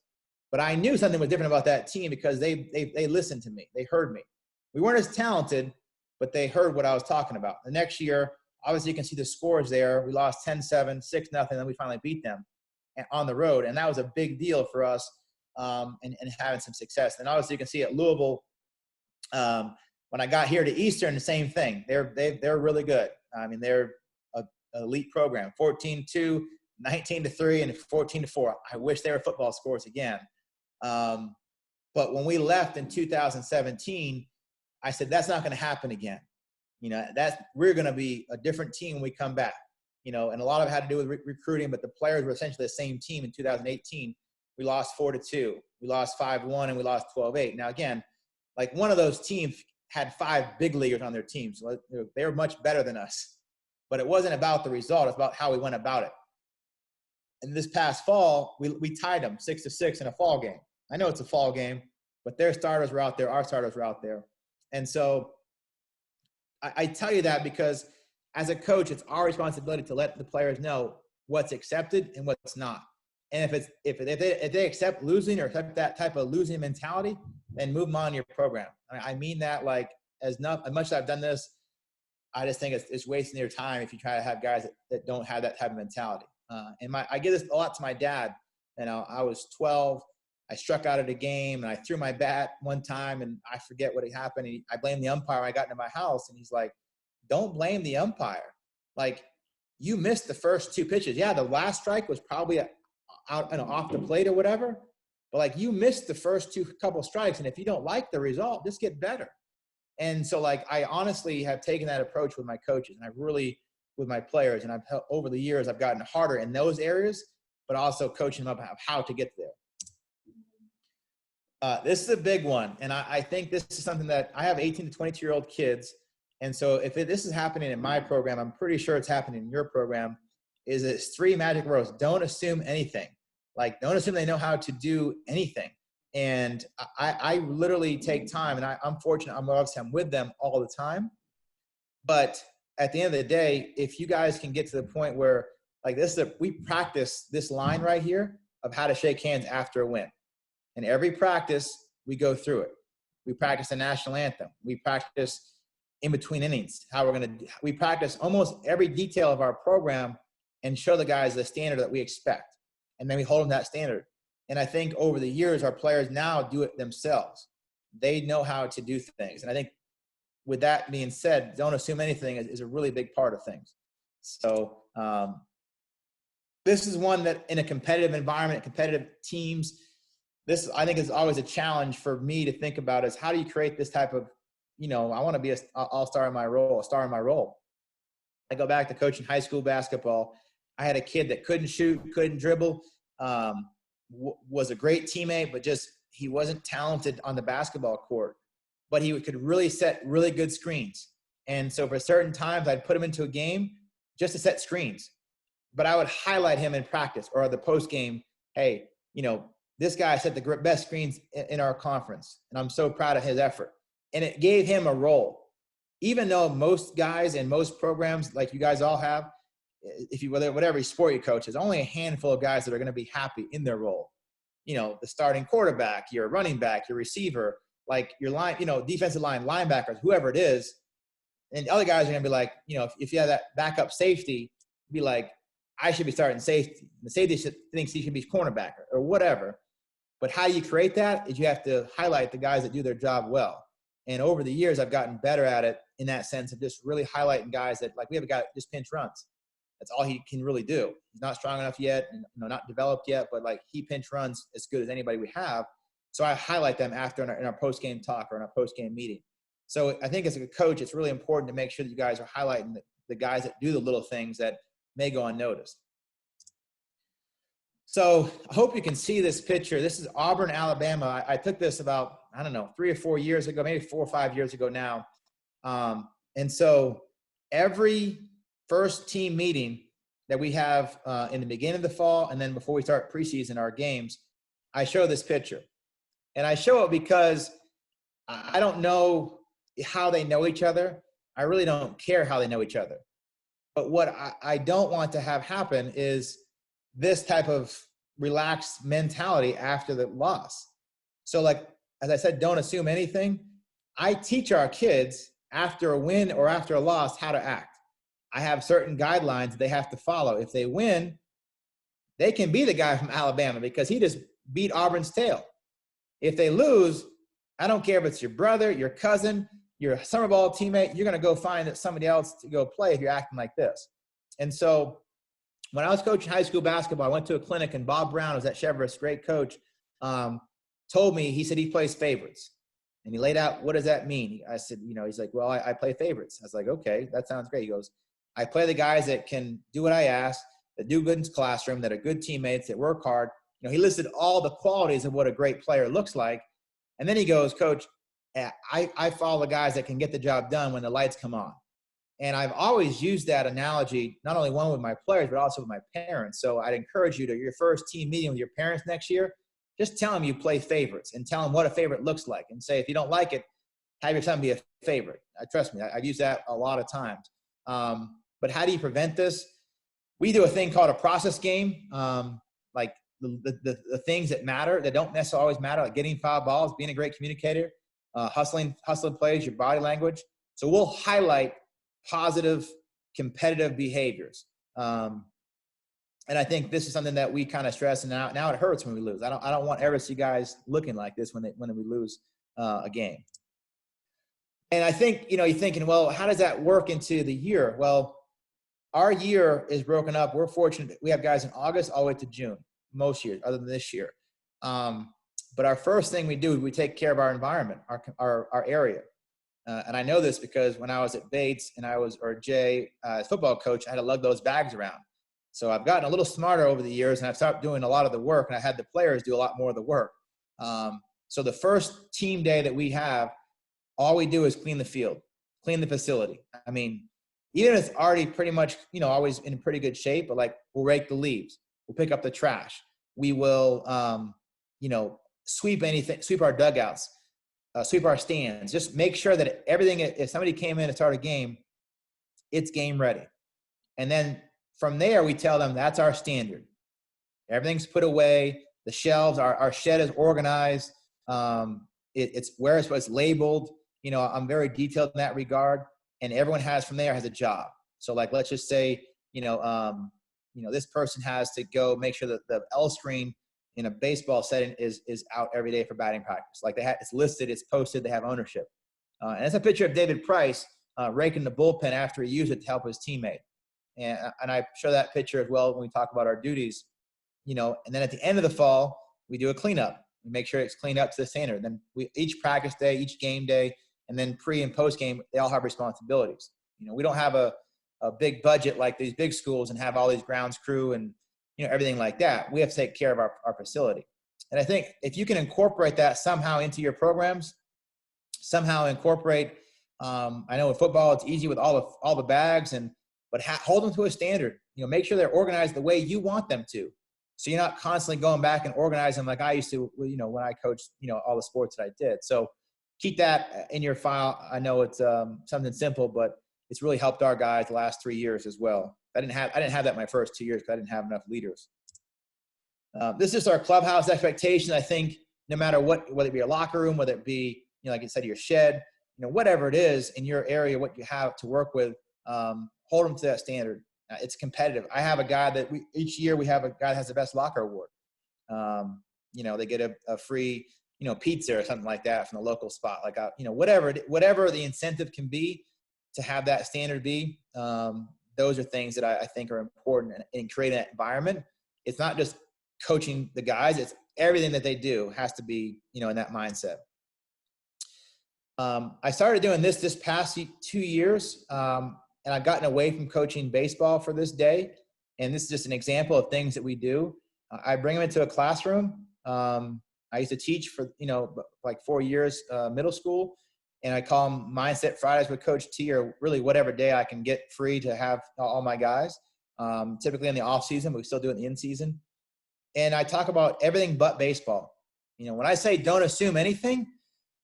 But I knew something was different about that team because they listened to me. They heard me. We weren't as talented, but they heard what I was talking about. The next year, obviously you can see the scores there. We lost 10-7, 6-0, then we finally beat them on the road. And that was a big deal for us and having some success. And obviously you can see at Louisville, when I got here to Eastern, the same thing. They're really good. I mean, they're an elite program, 14-2, 19-3, and 14-4. I wish they were football scores again. But when we left in 2017, I said, that's not going to happen again. We're going to be a different team when we come back. And a lot of it had to do with recruiting, but the players were essentially the same team in 2018. We lost 4-2, we lost 5-1, and we lost 12-8. Now, again, like one of those teams had 5 big leaguers on their team, so they were much better than us. But it wasn't about the result; it's about how we went about it. And this past fall, we tied them 6-6 in a fall game. I know it's a fall game, but their starters were out there, our starters were out there, and so I tell you that because as a coach, it's our responsibility to let the players know what's accepted and what's not. And if they accept losing or accept that type of losing mentality, then move them on in your program. I mean that like as much as I've done this, I just think it's wasting your time if you try to have guys that don't have that type of mentality. I give this a lot to my dad. I was 12. I struck out at a game and I threw my bat one time and I forget what had happened. I blamed the umpire when I got into my house and he's like, don't blame the umpire. Like you missed the first 2 pitches. Yeah, the last strike was probably out off the plate or whatever, but like you missed the first couple strikes. And if you don't like the result, just get better. And so like, I honestly have taken that approach with my coaches and with my players. And over the years, I've gotten harder in those areas, but also coaching them up how to get there. This is a big one. And I think this is something that I have 18 to 22-year-old kids. And so if this is happening in my program, I'm pretty sure it's happening in your program, is it's 3 magic words. Don't assume anything. Like, don't assume they know how to do anything. And I literally take time, and I'm fortunate. I'm with them all the time. But at the end of the day, if you guys can get to the point where, like we practice this line right here of how to shake hands after a win. And every practice, we go through it. We practice the national anthem. We practice in between innings, we practice almost every detail of our program and show the guys the standard that we expect. And then we hold them to that standard. And I think over the years, our players now do it themselves. They know how to do things. And I think with that being said, don't assume anything is a really big part of things. So this is one that in a competitive environment, competitive teams, this I think is always a challenge for me to think about is how do you create this type of, I want to be an all-star in my role, a star in my role. I go back to coaching high school basketball. I had a kid that couldn't shoot, couldn't dribble, was a great teammate, but just he wasn't talented on the basketball court. But he could really set really good screens. And so for certain times, I'd put him into a game just to set screens. But I would highlight him in practice or the post game, hey, this guy set the best screens in our conference, and I'm so proud of his effort. And it gave him a role. Even though most guys in most programs, like you guys all have, whatever sport you coach, there's only a handful of guys that are going to be happy in their role. The starting quarterback, your running back, your receiver, like your line, defensive line, linebackers, whoever it is. And other guys are going to be like, if you have that backup safety, be like, I should be starting safety. The safety thinks he should be cornerback or whatever. But how you create that is you have to highlight the guys that do their job well. And over the years, I've gotten better at it in that sense of just really highlighting guys that, like, we have a guy that just pinch runs. That's all he can really do. He's not strong enough yet, and not developed yet, but like he pinch runs as good as anybody we have. So I highlight them after in our post-game talk or in our post-game meeting. So I think as a coach, it's really important to make sure that you guys are highlighting the guys that do the little things that may go unnoticed. So I hope you can see this picture. This is Auburn, Alabama. I took this about, 3 or 4 years ago, maybe 4 or 5 years ago now. And so every first team meeting, that we have in the beginning of the fall, and then before we start preseason our games, I show this picture. And I show it because I don't know how they know each other. I really don't care how they know each other. But what I don't want to have happen is this type of relaxed mentality after the loss. So like, as I said, don't assume anything. I teach our kids after a win or after a loss how to act. I have certain guidelines they have to follow. If they win, they can be the guy from Alabama because he just beat Auburn's tail. If they lose, I don't care if it's your brother, your cousin, your summer ball teammate, you're going to go find somebody else to go play if you're acting like this. And so when I was coaching high school basketball, I went to a clinic, and Bob Brown was at Cheverus, great coach, told me, he said he plays favorites. And he laid out, what does that mean? I said, he's like, well, I play favorites. I was like, okay, that sounds great. He goes, I play the guys that can do what I ask, that do good in the classroom, that are good teammates, that work hard. He listed all the qualities of what a great player looks like. And then he goes, Coach, I follow the guys that can get the job done when the lights come on. And I've always used that analogy, not only one with my players, but also with my parents. So I'd encourage you to your first team meeting with your parents next year, just tell them you play favorites and tell them what a favorite looks like. And say, if you don't like it, have your son be a favorite. Trust me, I've used that a lot of times. But how do you prevent this? We do a thing called a process game, like the things that matter, that don't necessarily always matter, like getting foul balls, being a great communicator, hustling plays, your body language. So we'll highlight positive competitive behaviors. And I think this is something that we kind of stress, and now it hurts when we lose. I don't want ever see guys looking like this when we lose a game. And I think, you're thinking, well, how does that work into the year? Well, our year is broken up. We're fortunate. We have guys in August all the way to June, most years, other than this year. But our first thing we do is we take care of our environment, our area. And I know this because when I was at Bates and Jay, as football coach, I had to lug those bags around. So I've gotten a little smarter over the years, and I've stopped doing a lot of the work, and I had the players do a lot more of the work. So the first team day that we have, all we do is clean the field, clean the facility. I mean, even if it's already pretty much, always in pretty good shape, but like we'll rake the leaves, we'll pick up the trash, we will, sweep our dugouts, sweep our stands, just make sure that everything, if somebody came in to start a game, it's game ready. And then from there, we tell them that's our standard. Everything's put away. The shelves, our shed is organized. It's where it's labeled. I'm very detailed in that regard. And everyone has a job. So like, let's just say, this person has to go make sure that the L screen in a baseball setting is out every day for batting practice. Like it's listed, it's posted, they have ownership. And it's a picture of David Price raking the bullpen after he used it to help his teammate. And I show that picture as well when we talk about our duties, and then at the end of the fall, we do a cleanup. We make sure it's cleaned up to the standard. Then each practice day, each game day, and then pre and post game, they all have responsibilities. We don't have a big budget like these big schools and have all these grounds crew and, everything like that. We have to take care of our facility. And I think if you can incorporate that somehow into your programs, somehow incorporate, I know with football, it's easy with all the bags, but hold them to a standard, make sure they're organized the way you want them to. So you're not constantly going back and organizing them like I used to, when I coached, all the sports that I did. So keep that in your file. I know it's something simple, but it's really helped our guys the last 3 years as well. I didn't have that my first 2 years because I didn't have enough leaders. This is our clubhouse expectations. I think no matter what, whether it be a locker room, whether it be, like I said, your shed, whatever it is in your area, what you have to work with, hold them to that standard. It's competitive. I have a guy that each year we have a guy that has the best locker award. They get a free, pizza or something like that from the local spot. Like, whatever the incentive can be to have that standard be, those are things that I think are important in creating that environment. It's not just coaching the guys. It's everything that they do has to be, in that mindset. I started doing this past 2 years, and I've gotten away from coaching baseball for this day. And this is just an example of things that we do. I bring them into a classroom. I used to teach for, like 4 years, middle school, and I call them Mindset Fridays with Coach T, or really whatever day I can get free to have all my guys. typically in the off season, but we still do it in the in season. And I talk about everything but baseball. When I say don't assume anything,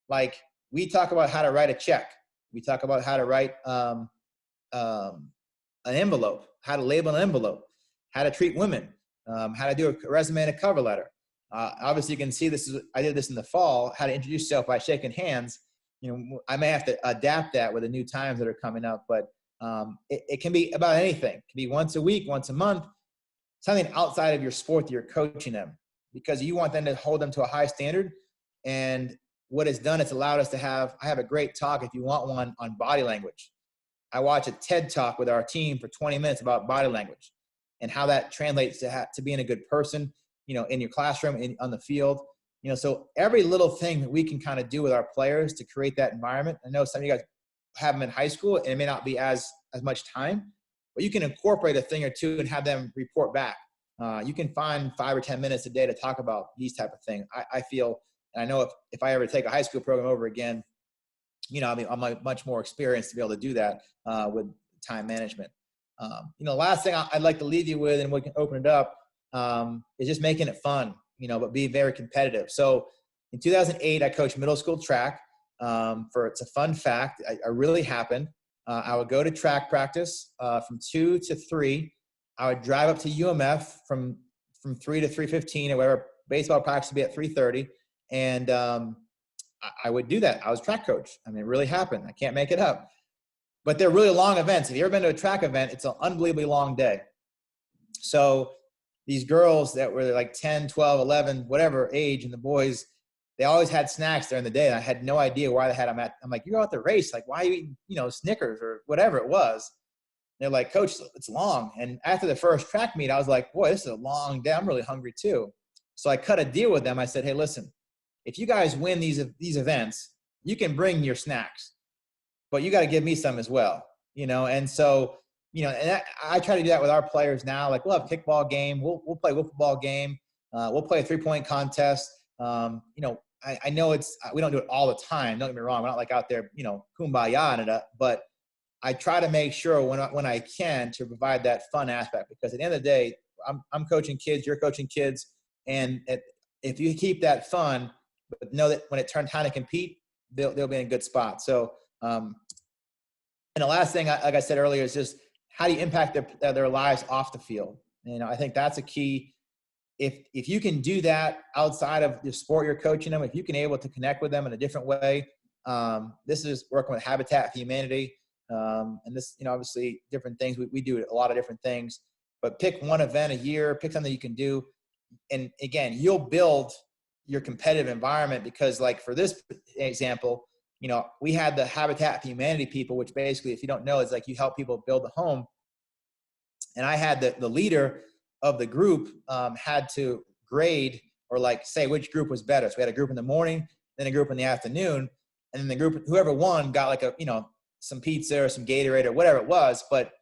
like we talk about how to write a check. We talk about how to write an envelope, how to label an envelope, how to treat women, how to do a resume and a cover letter. Obviously, you can see I did this in the fall, how to introduce yourself by shaking hands. I may have to adapt that with the new times that are coming up, but it can be about anything. It can be once a week, once a month, something outside of your sport that you're coaching them, because you want them to hold them to a high standard. And what it's done, it's allowed us to I have a great talk, if you want one, on body language. I watch a TED talk with our team for 20 minutes about body language and how that translates to being a good person, in your classroom, on the field. So every little thing that we can kind of do with our players to create that environment. I know some of you guys have them in high school and it may not be as much time, but you can incorporate a thing or two and have them report back. You can find 5 or 10 minutes a day to talk about these type of things. I feel, and I know if I ever take a high school program over again, I'm much more experienced to be able to do that with time management. Last thing I'd like to leave you with, and we can open it up, is just making it fun, but being very competitive. So in 2008, I coached middle school track. It's a fun fact. I really happened. I would go to track practice from 2 to 3. I would drive up to UMF from 3 to 3:15, or whatever. Baseball practice would be at 3:30. And I would do that. I was track coach. I mean, it really happened. I can't make it up. But they're really long events. If you've ever been to a track event, it's an unbelievably long day. So these girls that were like 10, 12, 11, whatever age, and the boys, they always had snacks during the day. And I had no idea why they had them. I'm like, you're out the race. Like, why are you eating, Snickers or whatever it was? They're like, Coach, it's long. And after the first track meet, I was like, boy, this is a long day. I'm really hungry too. So I cut a deal with them. I said, hey, listen, if you guys win these events, you can bring your snacks, but you got to give me some as well, And so, and I try to do that with our players now. Like, we'll have a kickball game. We'll play a football game. We'll play a 3-point contest. I know we don't do it all the time. Don't get me wrong. We're not like out there, kumbaya and it, but I try to make sure when I can to provide that fun aspect, because at the end of the day, I'm coaching kids, you're coaching kids. And if you keep that fun, but know that when it turns time to compete, they'll be in a good spot. So, and the last thing, like I said earlier, is just how do you impact their lives off the field? I think that's a key. If you can do that outside of the sport you're coaching them, if you can able to connect with them in a different way, this is working with Habitat for Humanity. And this, obviously different things. We do a lot of different things, but pick one event a year, pick something you can do. And again, you'll build your competitive environment, because like for this example, we had the Habitat for Humanity people, which basically, if you don't know, is like you help people build a home. And I had the leader of the group had to grade or like say which group was better. So we had a group in the morning, then a group in the afternoon, and then the group, whoever won, got like some pizza or some Gatorade or whatever it was. But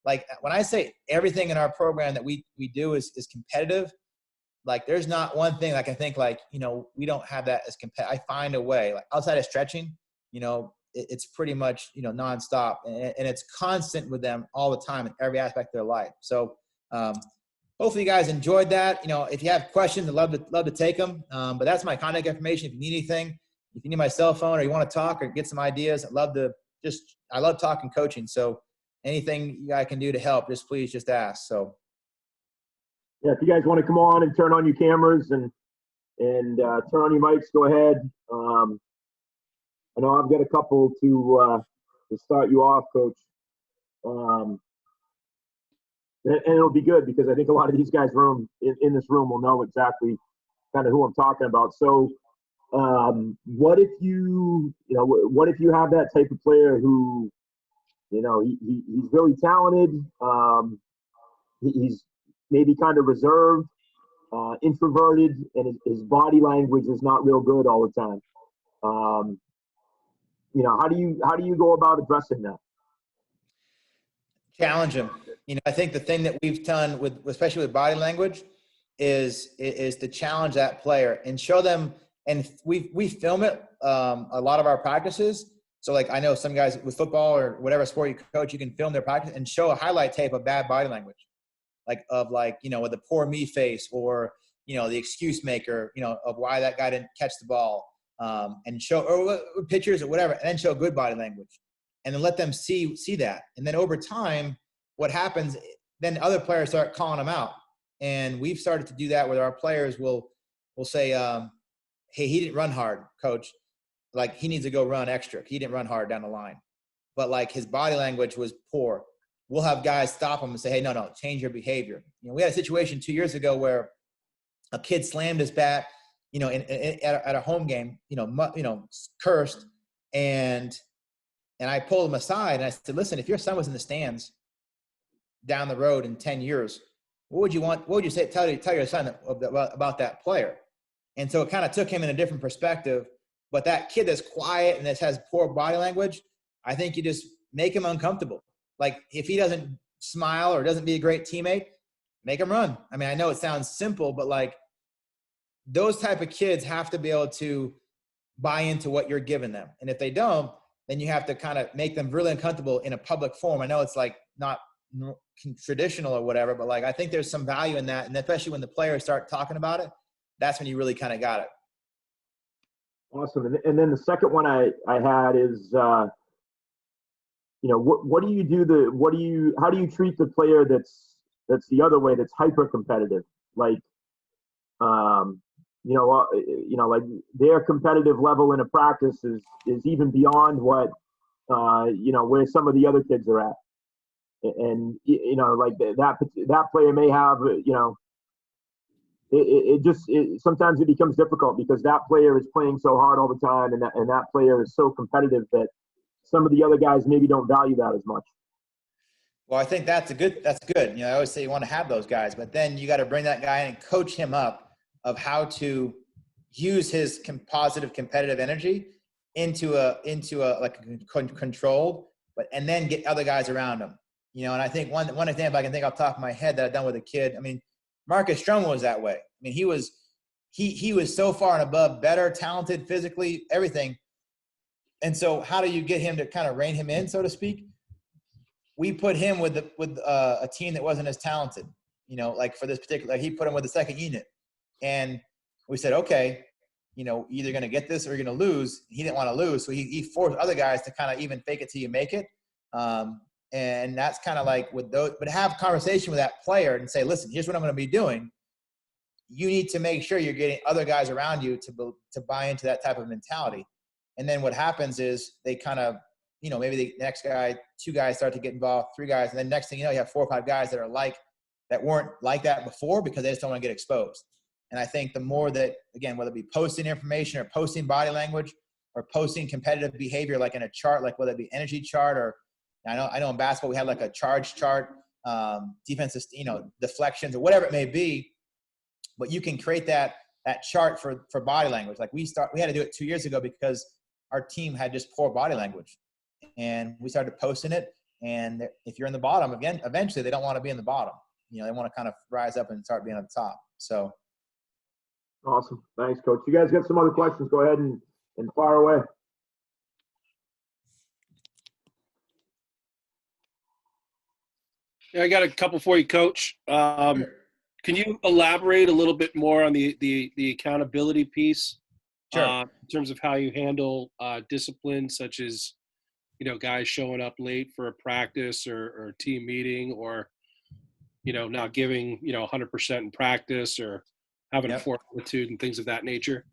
like when I say everything in our program that we do is competitive, like there's not one thing I can think like, we don't have that as competitive. I find a way, like outside of stretching, it's pretty much, nonstop, and it's constant with them all the time in every aspect of their life. So hopefully you guys enjoyed that. If you have questions, I'd love to take them. But that's my contact information. If you need anything, if you need my cell phone or you want to talk or get some ideas, I love talking coaching. So anything I can do to help, please ask. So. Yeah, if you guys want to come on and turn on your cameras and turn on your mics, go ahead. I know I've got a couple to start you off, Coach. And it'll be good, because I think a lot of these guys in this room will know exactly kind of who I'm talking about. So what if you have that type of player who, he's really talented. He's maybe kind of reserved, introverted, and his body language is not real good all the time. How do you go about addressing that? Challenge them. I think the thing that we've done especially with body language is to challenge that player and show them. And we film it a lot of our practices. So like I know some guys with football or whatever sport you coach, you can film their practice and show a highlight tape of bad body language. with the poor me face, or, the excuse maker, of why that guy didn't catch the ball, and show, or pictures or whatever, and then show good body language, and then let them see that. And then over time, what happens, then other players start calling them out. And we've started to do that where our players will say, hey, he didn't run hard, coach. Like, he needs to go run extra. He didn't run hard down the line. But like, his body language was poor. We'll have guys stop him and say, hey, no, change your behavior. We had a situation 2 years ago where a kid slammed his bat, at a home game, cursed. And I pulled him aside and I said, listen, if your son was in the stands down the road in 10 years, what would you say, tell your son about that player? And so it kind of took him in a different perspective. But that kid that's quiet and that has poor body language, I think you just make him uncomfortable. Like, if he doesn't smile or doesn't be a great teammate, make him run. I mean, I know it sounds simple, but like, those type of kids have to be able to buy into what you're giving them. And if they don't, then you have to kind of make them really uncomfortable in a public forum. I know it's like not traditional or whatever, but like, I think there's some value in that. And especially when the players start talking about it, that's when you really kind of got it. Awesome. And then the second one I had is, what do you do how do you treat the player that's the other way, that's hyper competitive? Like, like their competitive level in a practice is even beyond what, where some of the other kids are at. And, like that player may have, sometimes it becomes difficult because that player is playing so hard all the time, and that player is so competitive that some of the other guys maybe don't value that as much. Well, I think that's good. I always say you want to have those guys, but then you got to bring that guy in and coach him up of how to use his positive competitive energy into a controlled, and then get other guys around him. And I think one example I can think off the top of my head that I've done with a kid, I mean, Marcus Stroman was that way. I mean, he was so far and above, better, talented, physically, everything. And so how do you get him to kind of rein him in, so to speak? We put him with a team that wasn't as talented, like for this particular, he put him with the second unit. And we said, okay, either going to get this or you're going to lose. He didn't want to lose. So he forced other guys to kind of even fake it till you make it. And that's kind of like with those, but have a conversation with that player and say, listen, here's what I'm going to be doing. You need to make sure you're getting other guys around you to buy into that type of mentality. And then what happens is they kind of, maybe the next guy, 2 guys start to get involved, 3 guys. And then next thing you know, you have 4 or 5 guys that weren't like that before because they just don't want to get exposed. And I think the more that, again, whether it be posting information or posting body language or posting competitive behavior, like in a chart, like whether it be energy chart, or I know in basketball we had like a charge chart, defensive, deflections or whatever it may be, but you can create that chart for body language. Like we had to do it 2 years ago because our team had just poor body language, and we started posting it. And if you're in the bottom, again, eventually they don't want to be in the bottom. They want to kind of rise up and start being on the top. So. Awesome. Thanks, Coach. You guys got some other questions? Go ahead and fire away. Yeah, I got a couple for you, Coach. Can you elaborate a little bit more on the accountability piece? Sure. In terms of how you handle discipline, such as, guys showing up late for a practice or a team meeting, or, not giving, 100% in practice, or having a fortitude and things of that nature?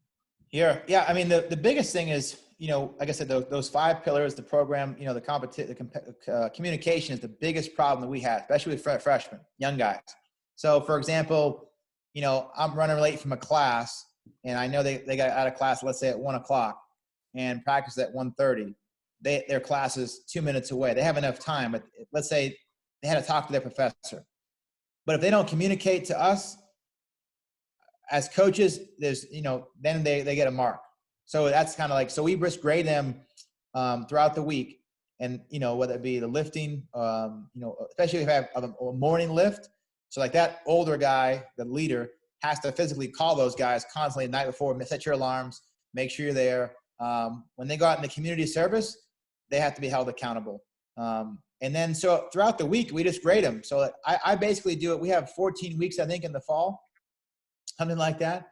Yeah. I mean, the biggest thing is, like I said, those 5 pillars, the program, the communication is the biggest problem that we have, especially with freshmen, young guys. So, for example, I'm running late from a class, and I know they got out of class, let's say at 1:00, and practice at 1:30. Their class is 2 minutes away. They have enough time, but let's say they had to talk to their professor. But if they don't communicate to us as coaches, there's, then they get a mark. So that's kind of like, so we risk grade them throughout the week. And, whether it be the lifting, especially if I have a morning lift. So like that older guy, the leader, has to physically call those guys constantly the night before, set your alarms, make sure you're there. When they go out in the community service, they have to be held accountable. And then so throughout the week, we just grade them. So I basically do it. We have 14 weeks, I think, in the fall, something like that.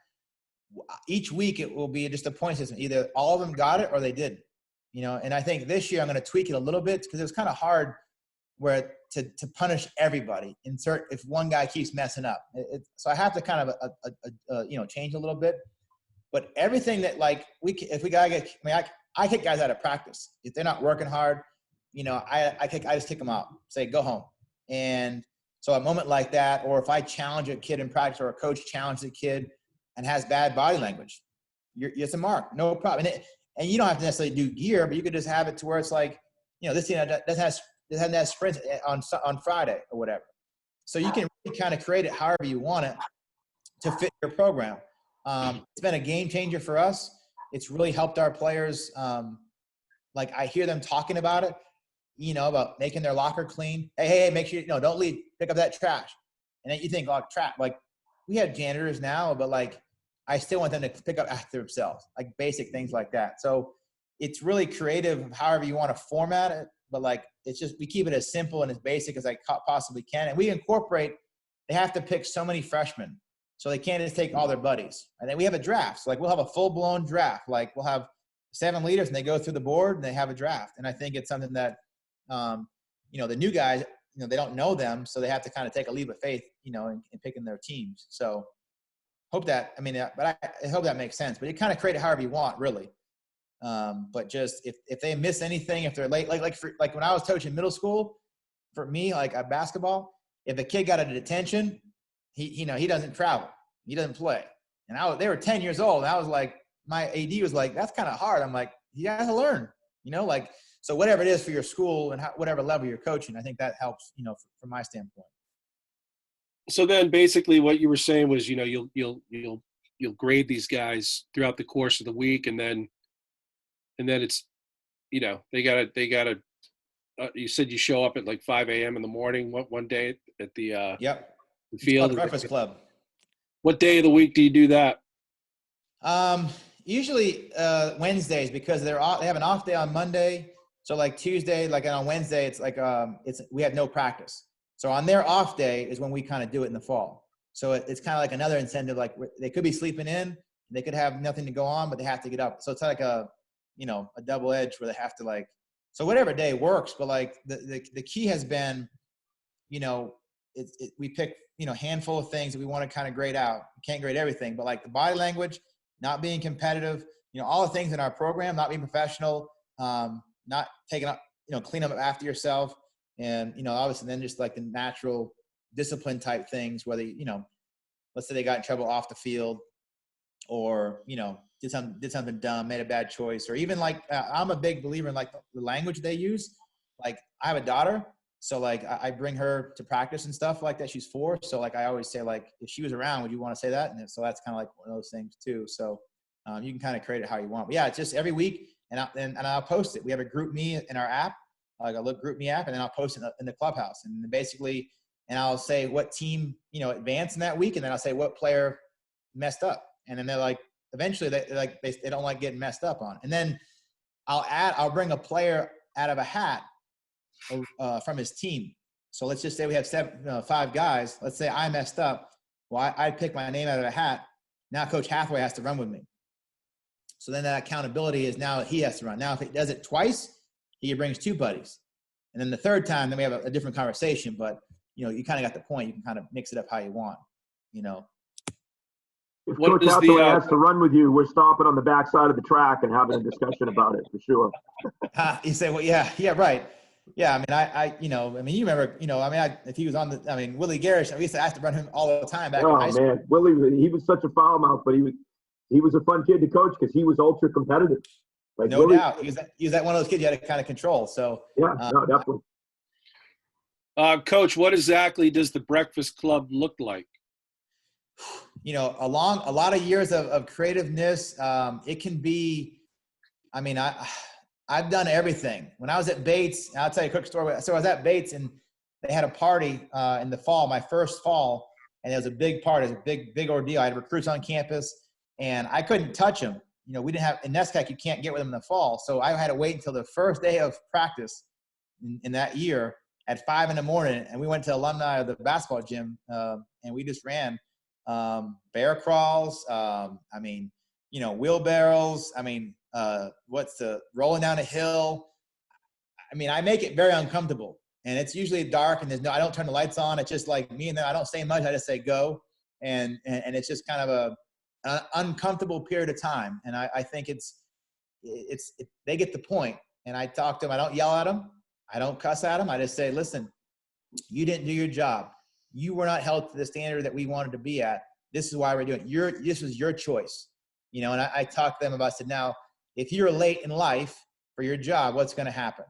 Each week it will be just a point system. Either all of them got it or they didn't, and I think this year I'm going to tweak it a little bit because it was kind of hard where to punish everybody, if one guy keeps messing up. So I have to kind of, change a little bit, but everything that I kick guys out of practice. If they're not working hard, I just kick them out, say, go home. And so a moment like that, or if I challenge a kid in practice or a coach challenges a kid and has bad body language, it's a mark, no problem. And you don't have to necessarily do gear, but you could just have it to where it's like, this team doesn't have sprints on Friday or whatever. So you can really kind of create it however you want it to fit your program. It's been a game changer for us. It's really helped our players. I hear them talking about it, about making their locker clean. Hey, make sure, don't leave, pick up that trash. And then you think, trash, we have janitors now, but I still want them to pick up after themselves, basic things like that. So it's really creative however you want to format it, but it's just, we keep it as simple and as basic as I possibly can. And we incorporate, they have to pick so many freshmen, so they can't just take all their buddies. And then we have a draft. So we'll have a full blown draft. We'll have 7 leaders and they go through the board and they have a draft. And I think it's something that, the new guys, they don't know them. So they have to kind of take a leap of faith, in picking their teams. So I hope that makes sense, but you kind of create it however you want, really. But just if they miss anything, if they're late, like when I was coaching middle school, for me, at basketball, if a kid got a detention, he doesn't travel, he doesn't play. And they were 10 years old. And I was like, my AD was like, that's kind of hard. I'm like, you have to learn, so whatever it is for your school and whatever level you're coaching, I think that helps, from my standpoint. So then basically what you were saying was, you'll grade these guys throughout the course of the week. And then it's, they gotta, you said you show up at 5 a.m. in the morning, one day at the, yep. the field. Breakfast club. What day of the week do you do that? Usually Wednesdays, because they have an off day on Monday. So Tuesday, and on Wednesday, it's we have no practice. So on their off day is when we kind of do it in the fall. So it's kind of another incentive. They could be sleeping in, they could have nothing to go on, but they have to get up. So it's a double edge where they have to so whatever day works. But the key has been, we pick, handful of things that we want to kind of grade out. We can't grade everything, but the body language, not being competitive, all the things in our program, not being professional, not taking up, clean up after yourself. And, obviously then just the natural discipline type things, whether, let's say they got in trouble off the field or, did something dumb, made a bad choice, or even I'm a big believer in the language they use. I have a daughter, so I bring her to practice and stuff like that. She's 4. So I always say, if she was around, would you want to say that? And so that's kind of one of those things too. So you can kind of create it how you want. But yeah, it's just every week and I'll post it. We have a group me in our app, a group me app, and then I'll post it in the Clubhouse. And basically, and I'll say what team, advanced in that week. And then I'll say what player messed up. And then they're eventually they don't like getting messed up on. And then I'll bring a player out of a hat from his team. So let's just say we have 5 guys. Let's say I messed up. Well, I pick my name out of a hat. Now Coach Hathaway has to run with me. So then that accountability is now he has to run. Now if he does it twice, he brings 2 buddies. And then the third time, then we have a different conversation. But, you kind of got the point. You can kind of mix it up how you want, If Coach Hathaway has to run with you, we're stopping on the backside of the track and having a discussion about it for sure. You say, well, yeah, right. Yeah, you remember, if he was on Willie Garish, we used to have to run him all the time back in high school. Man, Willie, he was such a foul mouth, but he was a fun kid to coach because he was ultra competitive. No Willie, doubt. He was that one of those kids you had to kind of control. So yeah, no, definitely. Coach, what exactly does the Breakfast Club look like? A lot of years of creativeness. It can be, I've done everything. When I was at Bates, I'll tell you a quick story. So I was at Bates and they had a party in the fall, my first fall, and it was a big party. It was a big ordeal. I had recruits on campus and I couldn't touch them. We didn't have, in NESCAC, you can't get with them in the fall. So I had to wait until the first day of practice in that year at 5 a.m. and we went to alumni of the basketball gym and we just ran bear crawls. Wheelbarrows. Rolling down a hill. I mean, I make it very uncomfortable, and it's usually dark and I don't turn the lights on. It's just like me and them. I don't say much. I just say go. And it's just kind of an uncomfortable period of time. And I think they get the point. And I talk to them. I don't yell at them. I don't cuss at them. I just say, listen, you didn't do your job. You were not held to the standard that we wanted to be at. This is why we're doing it. This was your choice. And I talked to them about, I said, now, if you're late in life for your job, what's going to happen?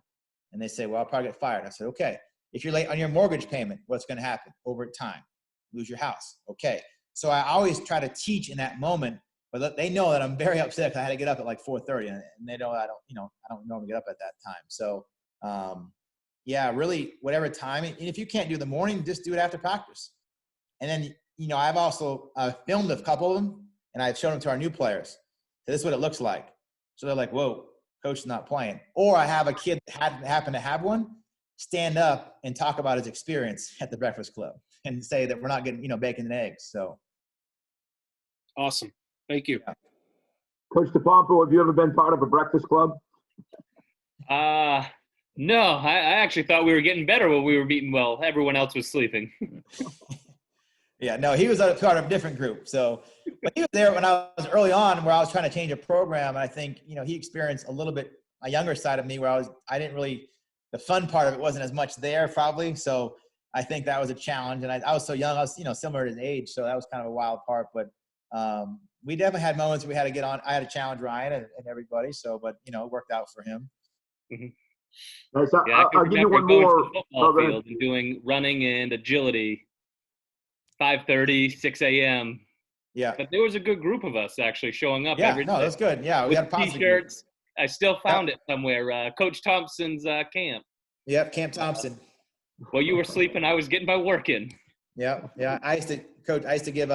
And they say, well, I'll probably get fired. I said, okay. If you're late on your mortgage payment, what's going to happen? Over time, lose your house. Okay. So I always try to teach in that moment, but they know that I'm very upset because I had to get up at like 4:30, and they know I don't normally get up at that time. So, really, whatever time. And if you can't do the morning, just do it after practice. And then, I've also filmed a couple of them, and I've shown them to our new players. So this is what it looks like. So they're like, whoa, coach is not playing. Or I have a kid that happen to have one stand up and talk about his experience at the Breakfast Club and say that we're not getting, bacon and eggs. So. Awesome. Thank you. Yeah. Coach DePompo, have you ever been part of a Breakfast Club? No, I actually thought we were getting better when we were meeting well. Everyone else was sleeping. Yeah, no, he was a part of a different group. So, but he was there when I was early on, where I was trying to change a program. And I think, he experienced a little bit a younger side of me where the fun part of it wasn't as much there probably. So I think that was a challenge. And I was so young, I was, similar to his age. So that was kind of a wild part, but we definitely had moments where we had to get on. I had to challenge Ryan and everybody. So, but it worked out for him. Mm-hmm. Nice. Yeah, I'll give you one going more. to the football field and doing running and agility, 5:30, 6 a.m. Yeah. But there was a good group of us actually showing up. Yeah, every day. That's good. Yeah, we with had a positive T-shirts. group. I still found it somewhere. Coach Thompson's camp. Yep, Camp Thompson. While you were sleeping, I was getting my work in. Yeah. I used to give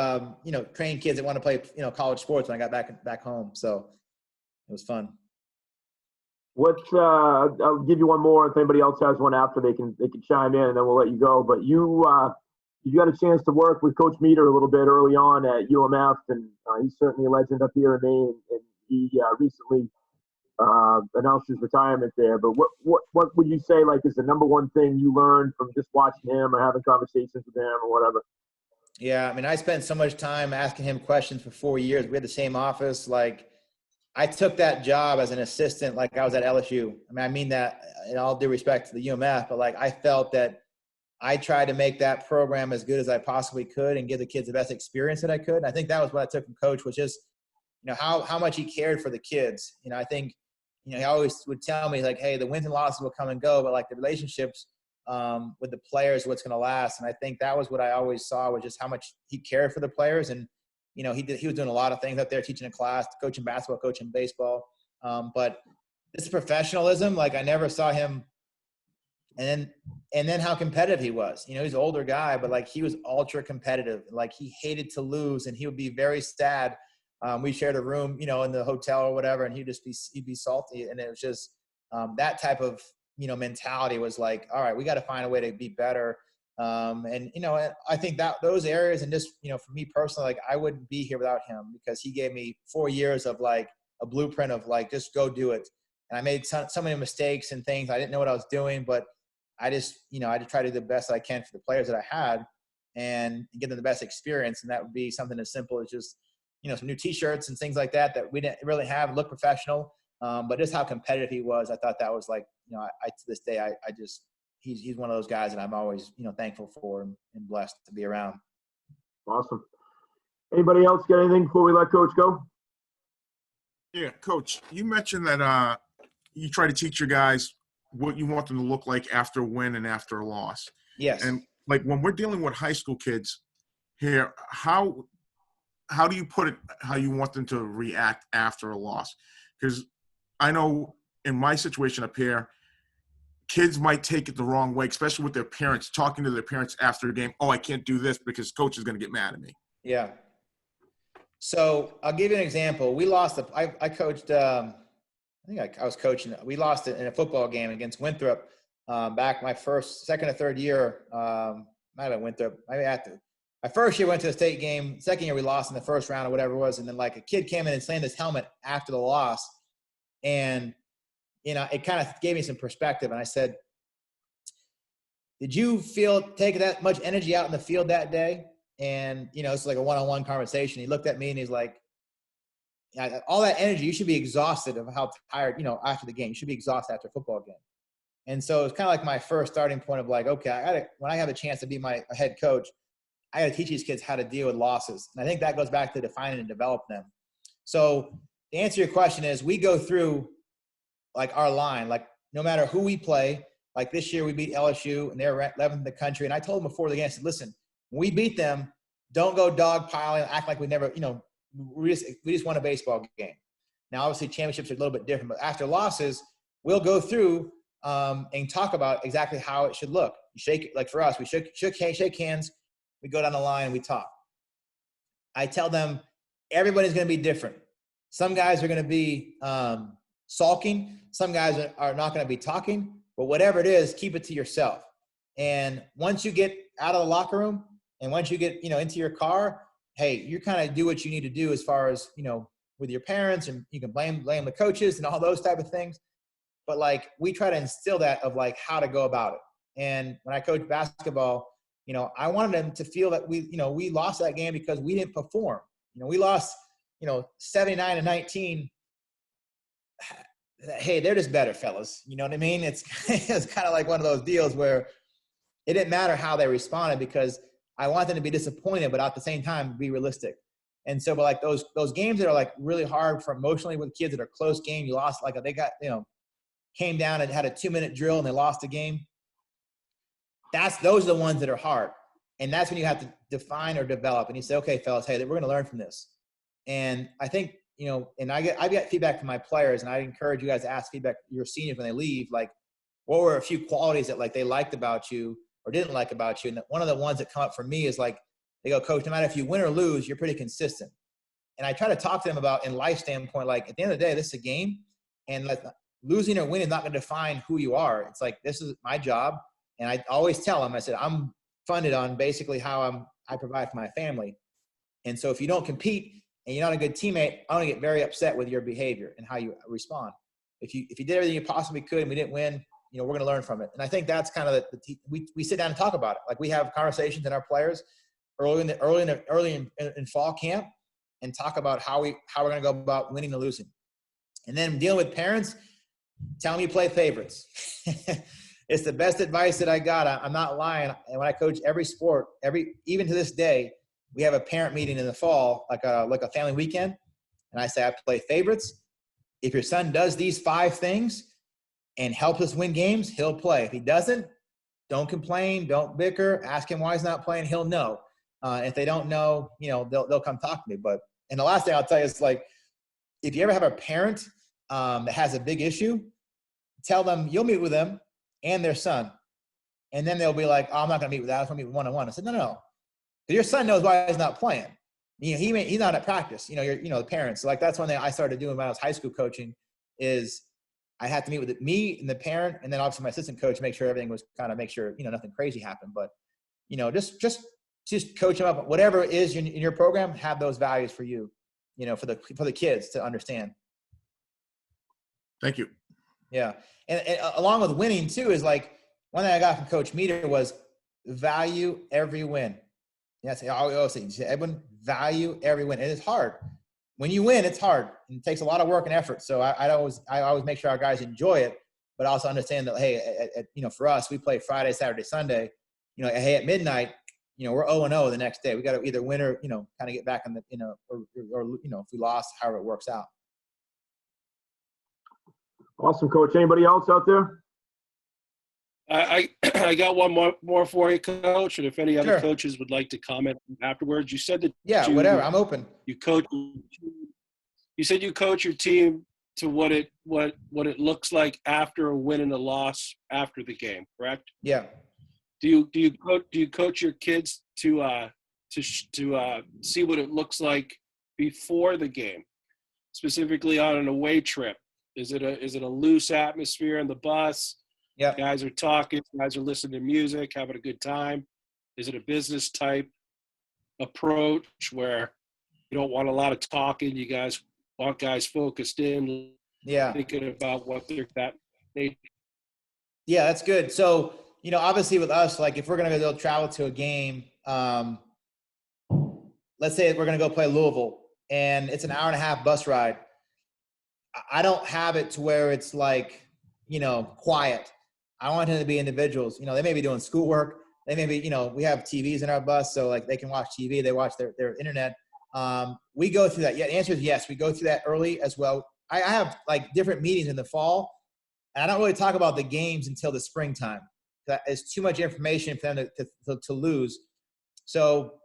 train kids that want to play college sports when I got back home. So it was fun. I'll give you one more. If anybody else has one after, they can chime in, and then we'll let you go. But you got a chance to work with Coach Meter a little bit early on at UMF, and he's certainly a legend up here in Maine. And he recently announced his retirement there. But what would you say is the number one thing you learned from just watching him or having conversations with him or whatever? Yeah, I spent so much time asking him questions for 4 years. We had the same office. I took that job as an assistant like I was at LSU. I mean that in all due respect to the UMF, but I felt that I tried to make that program as good as I possibly could and give the kids the best experience that I could. And I think that was what I took from Coach, was just, how much he cared for the kids. I think, he always would tell me hey, the wins and losses will come and go, but the relationships with the players, what's going to last. And I think that was what I always saw, was just how much he cared for the players. And, he was doing a lot of things out there, teaching a class, coaching basketball, coaching baseball. But this professionalism, I never saw him. And then how competitive he was. He's an older guy, but he was ultra competitive. He hated to lose, and he would be very sad. We shared a room, in the hotel or whatever, and he'd be salty. And it was just that type of, mentality was all right, we got to find a way to be better. And I think that those areas, and just, for me personally, I wouldn't be here without him, because he gave me 4 years of a blueprint of just go do it. And I made so many mistakes and things. I didn't know what I was doing, but I just try to do the best I can for the players that I had and give them the best experience. And that would be something as simple as just, some new T-shirts and things like that we didn't really have, look professional. But just how competitive he was, I thought that was to this day, he's one of those guys that I'm always, thankful for and blessed to be around. Awesome. Anybody else got anything before we let Coach go? Yeah, Coach, you mentioned that you try to teach your guys what you want them to look like after a win and after a loss. Yes. And when we're dealing with high school kids here, how do you put it, how you want them to react after a loss? Because I know in my situation up here, kids might take it the wrong way, especially with their parents, talking to their parents after a game. Oh, I can't do this because coach is going to get mad at me. Yeah. So I'll give you an example. We lost. I coached. I think I was coaching. We lost it in a football game against Winthrop back my second or third year. Might have went there. Maybe my first year went to a state game. Second year we lost in the first round or whatever it was. And then like a kid came in and slammed his helmet after the loss. And, it kind of gave me some perspective. And I said, did you take that much energy out in the field that day? And, it's like a one-on-one conversation. He looked at me and he's like, all that energy, you should be exhausted of how tired, after the game. You should be exhausted after a football game. And so it's kind of like my first starting point of like, okay, when I have a chance to be a head coach, I got to teach these kids how to deal with losses. And I think that goes back to defining and develop them. So the answer to your question is we go through like our line, like no matter who we play, like this year we beat LSU and they're ranked 11th in the country. And I told them before the game, I said, listen, when we beat them, don't go dogpiling, act like we never, we just won a baseball game. Now, obviously championships are a little bit different, but after losses, we'll go through and talk about exactly how it should look. Like for us, we shake hands, we go down the line and we talk. I tell them everybody's going to be different. Some guys are going to be sulking. Some guys are not going to be talking, but whatever it is, keep it to yourself. And once you get out of the locker room and once you get, into your car, hey, you kind of do what you need to do as far as, with your parents, and you can blame the coaches and all those type of things. But like, we try to instill that of like how to go about it. And when I coach basketball, I wanted them to feel that we lost that game because we didn't perform. We lost, 79-19. Hey, they're just better, fellas. You know what I mean? It's kind of like one of those deals where it didn't matter how they responded because I want them to be disappointed, but at the same time, be realistic. And so, but like those games that are like really hard for emotionally with kids that are close game, you lost, like they got, came down and had a 2-minute drill and they lost the game. Those are the ones that are hard. And that's when you have to define or develop. And you say, okay, fellas, hey, we're going to learn from this. And I think, and I get feedback from my players, and I encourage you guys to ask feedback your seniors when they leave, like what were a few qualities that like they liked about you or didn't like about you. And one of the ones that come up for me is like, they go, coach, no matter if you win or lose, you're pretty consistent. And I try to talk to them about in life standpoint, like at the end of the day, this is a game, and like, losing or winning is not going to define who you are. It's like, this is my job. And I always tell them, I said, I'm funded on basically how I provide for my family. And so if you don't compete and you're not a good teammate, I'm going to get very upset with your behavior and how you respond. If you did everything you possibly could and we didn't win, we're going to learn from it. And I think that's kind of we sit down and talk about it. Like we have conversations in our players early in fall camp and talk about how we're going to go about winning and losing. And then dealing with parents, tell them you play favorites. It's the best advice that I got. I'm not lying. And when I coach every sport, even to this day, we have a parent meeting in the fall, like a family weekend. And I say, I play favorites. If your son does these 5 things and helps us win games, he'll play. If he doesn't, don't complain, don't bicker, ask him why he's not playing. He'll know. If they don't know, they'll come talk to me. And the last thing I'll tell you is like, if you ever have a parent that has a big issue, tell them you'll meet with them and their son. And then they'll be like, oh, I'm not going to meet with that. I just want to meet with one-on-one. I said, no. Your son knows why he's not playing. He's not at practice. The parents. So like that's one thing I started doing when I was high school coaching is I had to meet with me and the parent, and then obviously my assistant coach to make sure everything was kind of make sure nothing crazy happened. But just coach them up. Whatever it is in your program, have those values for you. For the kids to understand. Thank you. Yeah, and along with winning too is like one thing I got from Coach Meter was value every win. Yes, I always say, Edwin, value every win. And it's hard. When you win, it's hard. It takes a lot of work and effort. So I always make sure our guys enjoy it, but also understand that, hey, for us, we play Friday, Saturday, Sunday. Hey, at midnight, we're 0-0 the next day. We got to either win or, kind of get back in the, or if we lost, however it works out. Awesome, Coach. Anybody else out there? I got one more for you, Coach, and if any other Sure. coaches would like to comment afterwards. You said that whatever. I'm open. You said you coach your team to what it looks like after a win and a loss after the game, correct? Yeah. Do you coach your kids to see what it looks like before the game, specifically on an away trip? Is it a loose atmosphere on the bus? Yep. Guys are talking, guys are listening to music, having a good time. Is it a business type approach where you don't want a lot of talking? You guys want guys focused in, Yeah. thinking about what they're Yeah, that's good. So, obviously with us, like if we're going to go travel to a game, let's say we're going to go play Louisville and it's an hour and a half bus ride. I don't have it to where it's like, quiet. I want them to be individuals. They may be doing schoolwork. They may be, we have TVs in our bus, so like they can watch TV, they watch their internet. We go through that. Yeah, the answer is yes. We go through that early as well. I have like different meetings in the fall, and I don't really talk about the games until the springtime. It's too much information for them to lose. So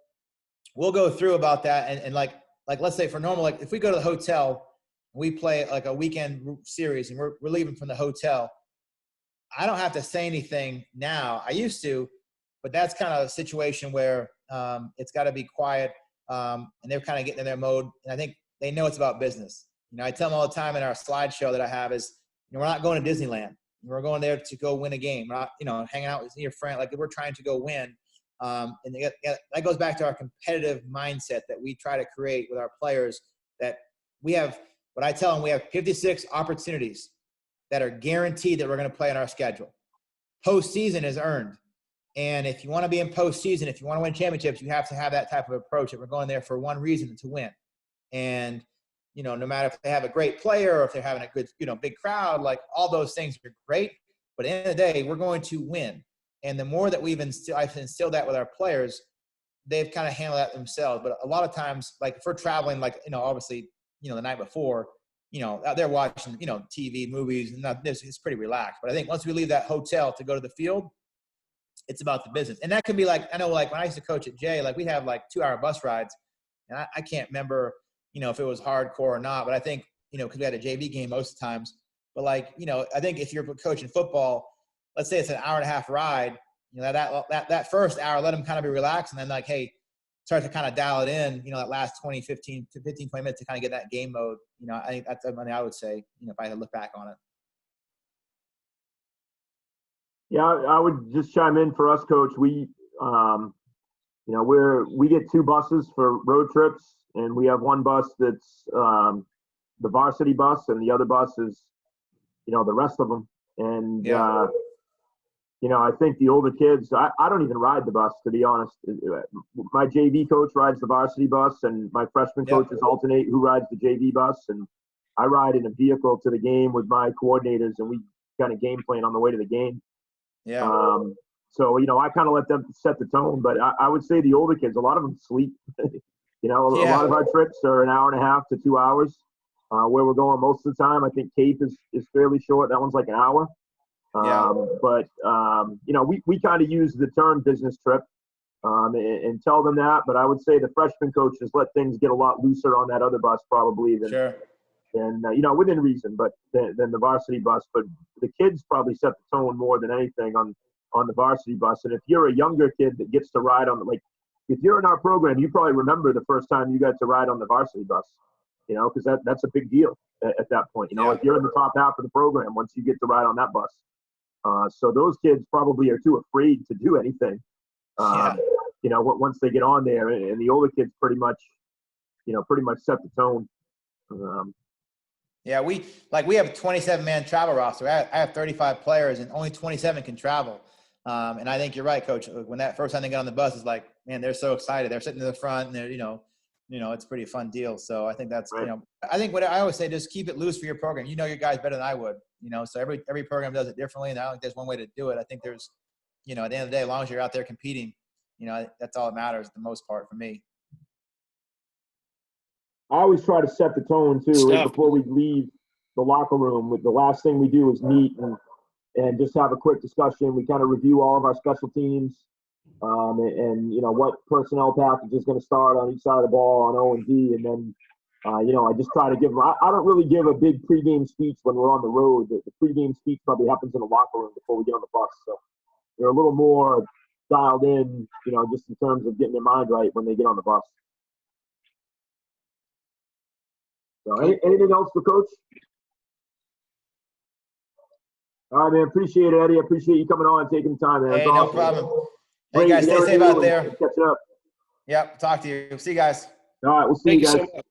we'll go through about that. And like let's say for normal, like if we go to the hotel, we play like a weekend series and we're leaving from the hotel, I don't have to say anything now. I used to, but that's kind of a situation where it's got to be quiet, and they're kind of getting in their mode. And I think they know it's about business. I tell them all the time in our slideshow that I have is, we're not going to Disneyland. We're going there to go win a game. We're not, hanging out with your friend. Like we're trying to go win. And that goes back to our competitive mindset that we try to create with our players, that we have, what I tell them, we have 56 opportunities that are guaranteed that we're going to play on our schedule. Postseason is earned. And if you want to be in postseason, if you want to win championships, you have to have that type of approach that we're going there for one reason, to win. And, no matter if they have a great player or if they're having a good, big crowd, like all those things are great. But at the end of the day, we're going to win. And the more that I've instilled that with our players, they've kind of handled that themselves. But a lot of times, like if we're traveling, like, obviously, the night before, out there watching, TV, movies, and it's pretty relaxed. But I think once we leave that hotel to go to the field, it's about the business. And that can be like, I know, like when I used to coach at Jay, like we have like 2-hour bus rides. And I can't remember, if it was hardcore or not, but I think, because we had a JV game most of the times. But like, I think if you're coaching football, let's say it's an hour and a half ride, that first hour, let them kind of be relaxed. And then like, hey, start to kind of dial it in, that last 20 minutes to kind of get that game mode. I think that's something I would say, if I had to look back on it. Yeah, I would just chime in for us, Coach. We, we get 2 buses for road trips, and we have one bus that's the varsity bus, and the other bus is, the rest of them. And Yeah. I think the older kids, I don't even ride the bus, to be honest. My JV coach rides the varsity bus, and my freshman coaches alternate who rides the JV bus. And I ride in a vehicle to the game with my coordinators, and we kind of game plan on the way to the game. Yeah. So, I kind of let them set the tone, but I would say the older kids, a lot of them sleep. A lot of our trips are an hour and a half to 2 hours, where we're going most of the time. I think Cape is fairly short. That one's like an hour. But we kind of use the term business trip and tell them that. But I would say the freshman coaches let things get a lot looser on that other bus probably than within reason, but than the varsity bus. But the kids probably set the tone more than anything on the varsity bus. And if you're a younger kid that gets to ride on if you're in our program, you probably remember the first time you got to ride on the varsity bus, because that's a big deal at that point. If you're in the top half of the program, once you get to ride on that bus. So those kids probably are too afraid to do anything, once they get on there. And the older kids pretty much set the tone. Yeah, we have a 27-man travel roster. I have 35 players, and only 27 can travel. And I think you're right, Coach. When that first time they get on the bus, it's like, man, they're so excited. They're sitting in the front, and they're, it's a pretty fun deal. So I think that's, right. I think what I always say, just keep it loose for your program. You know your guys better than I would. So every program does it differently, and I don't think there's one way to do it. I think there's, at the end of the day, as long as you're out there competing, that's all that matters the most part for me. I always try to set the tone too right before we leave the locker room. The last thing we do is meet and just have a quick discussion. We kind of review all of our special teams, and what personnel package is going to start on each side of the ball on O and D, and then I just try to give them. I don't really give a big pregame speech when we're on the road. The pregame speech probably happens in the locker room before we get on the bus. So they're a little more dialed in, just in terms of getting their mind right when they get on the bus. So anything else for Coach? All right, man. Appreciate it, Eddie. Appreciate you coming on and taking the time, man. Hey, It's no awesome. problem. Hey, Great guys, stay hearing safe you out and there. catching up. Yep, talk to you. See you guys. All right, we'll see Thank you you guys. so much.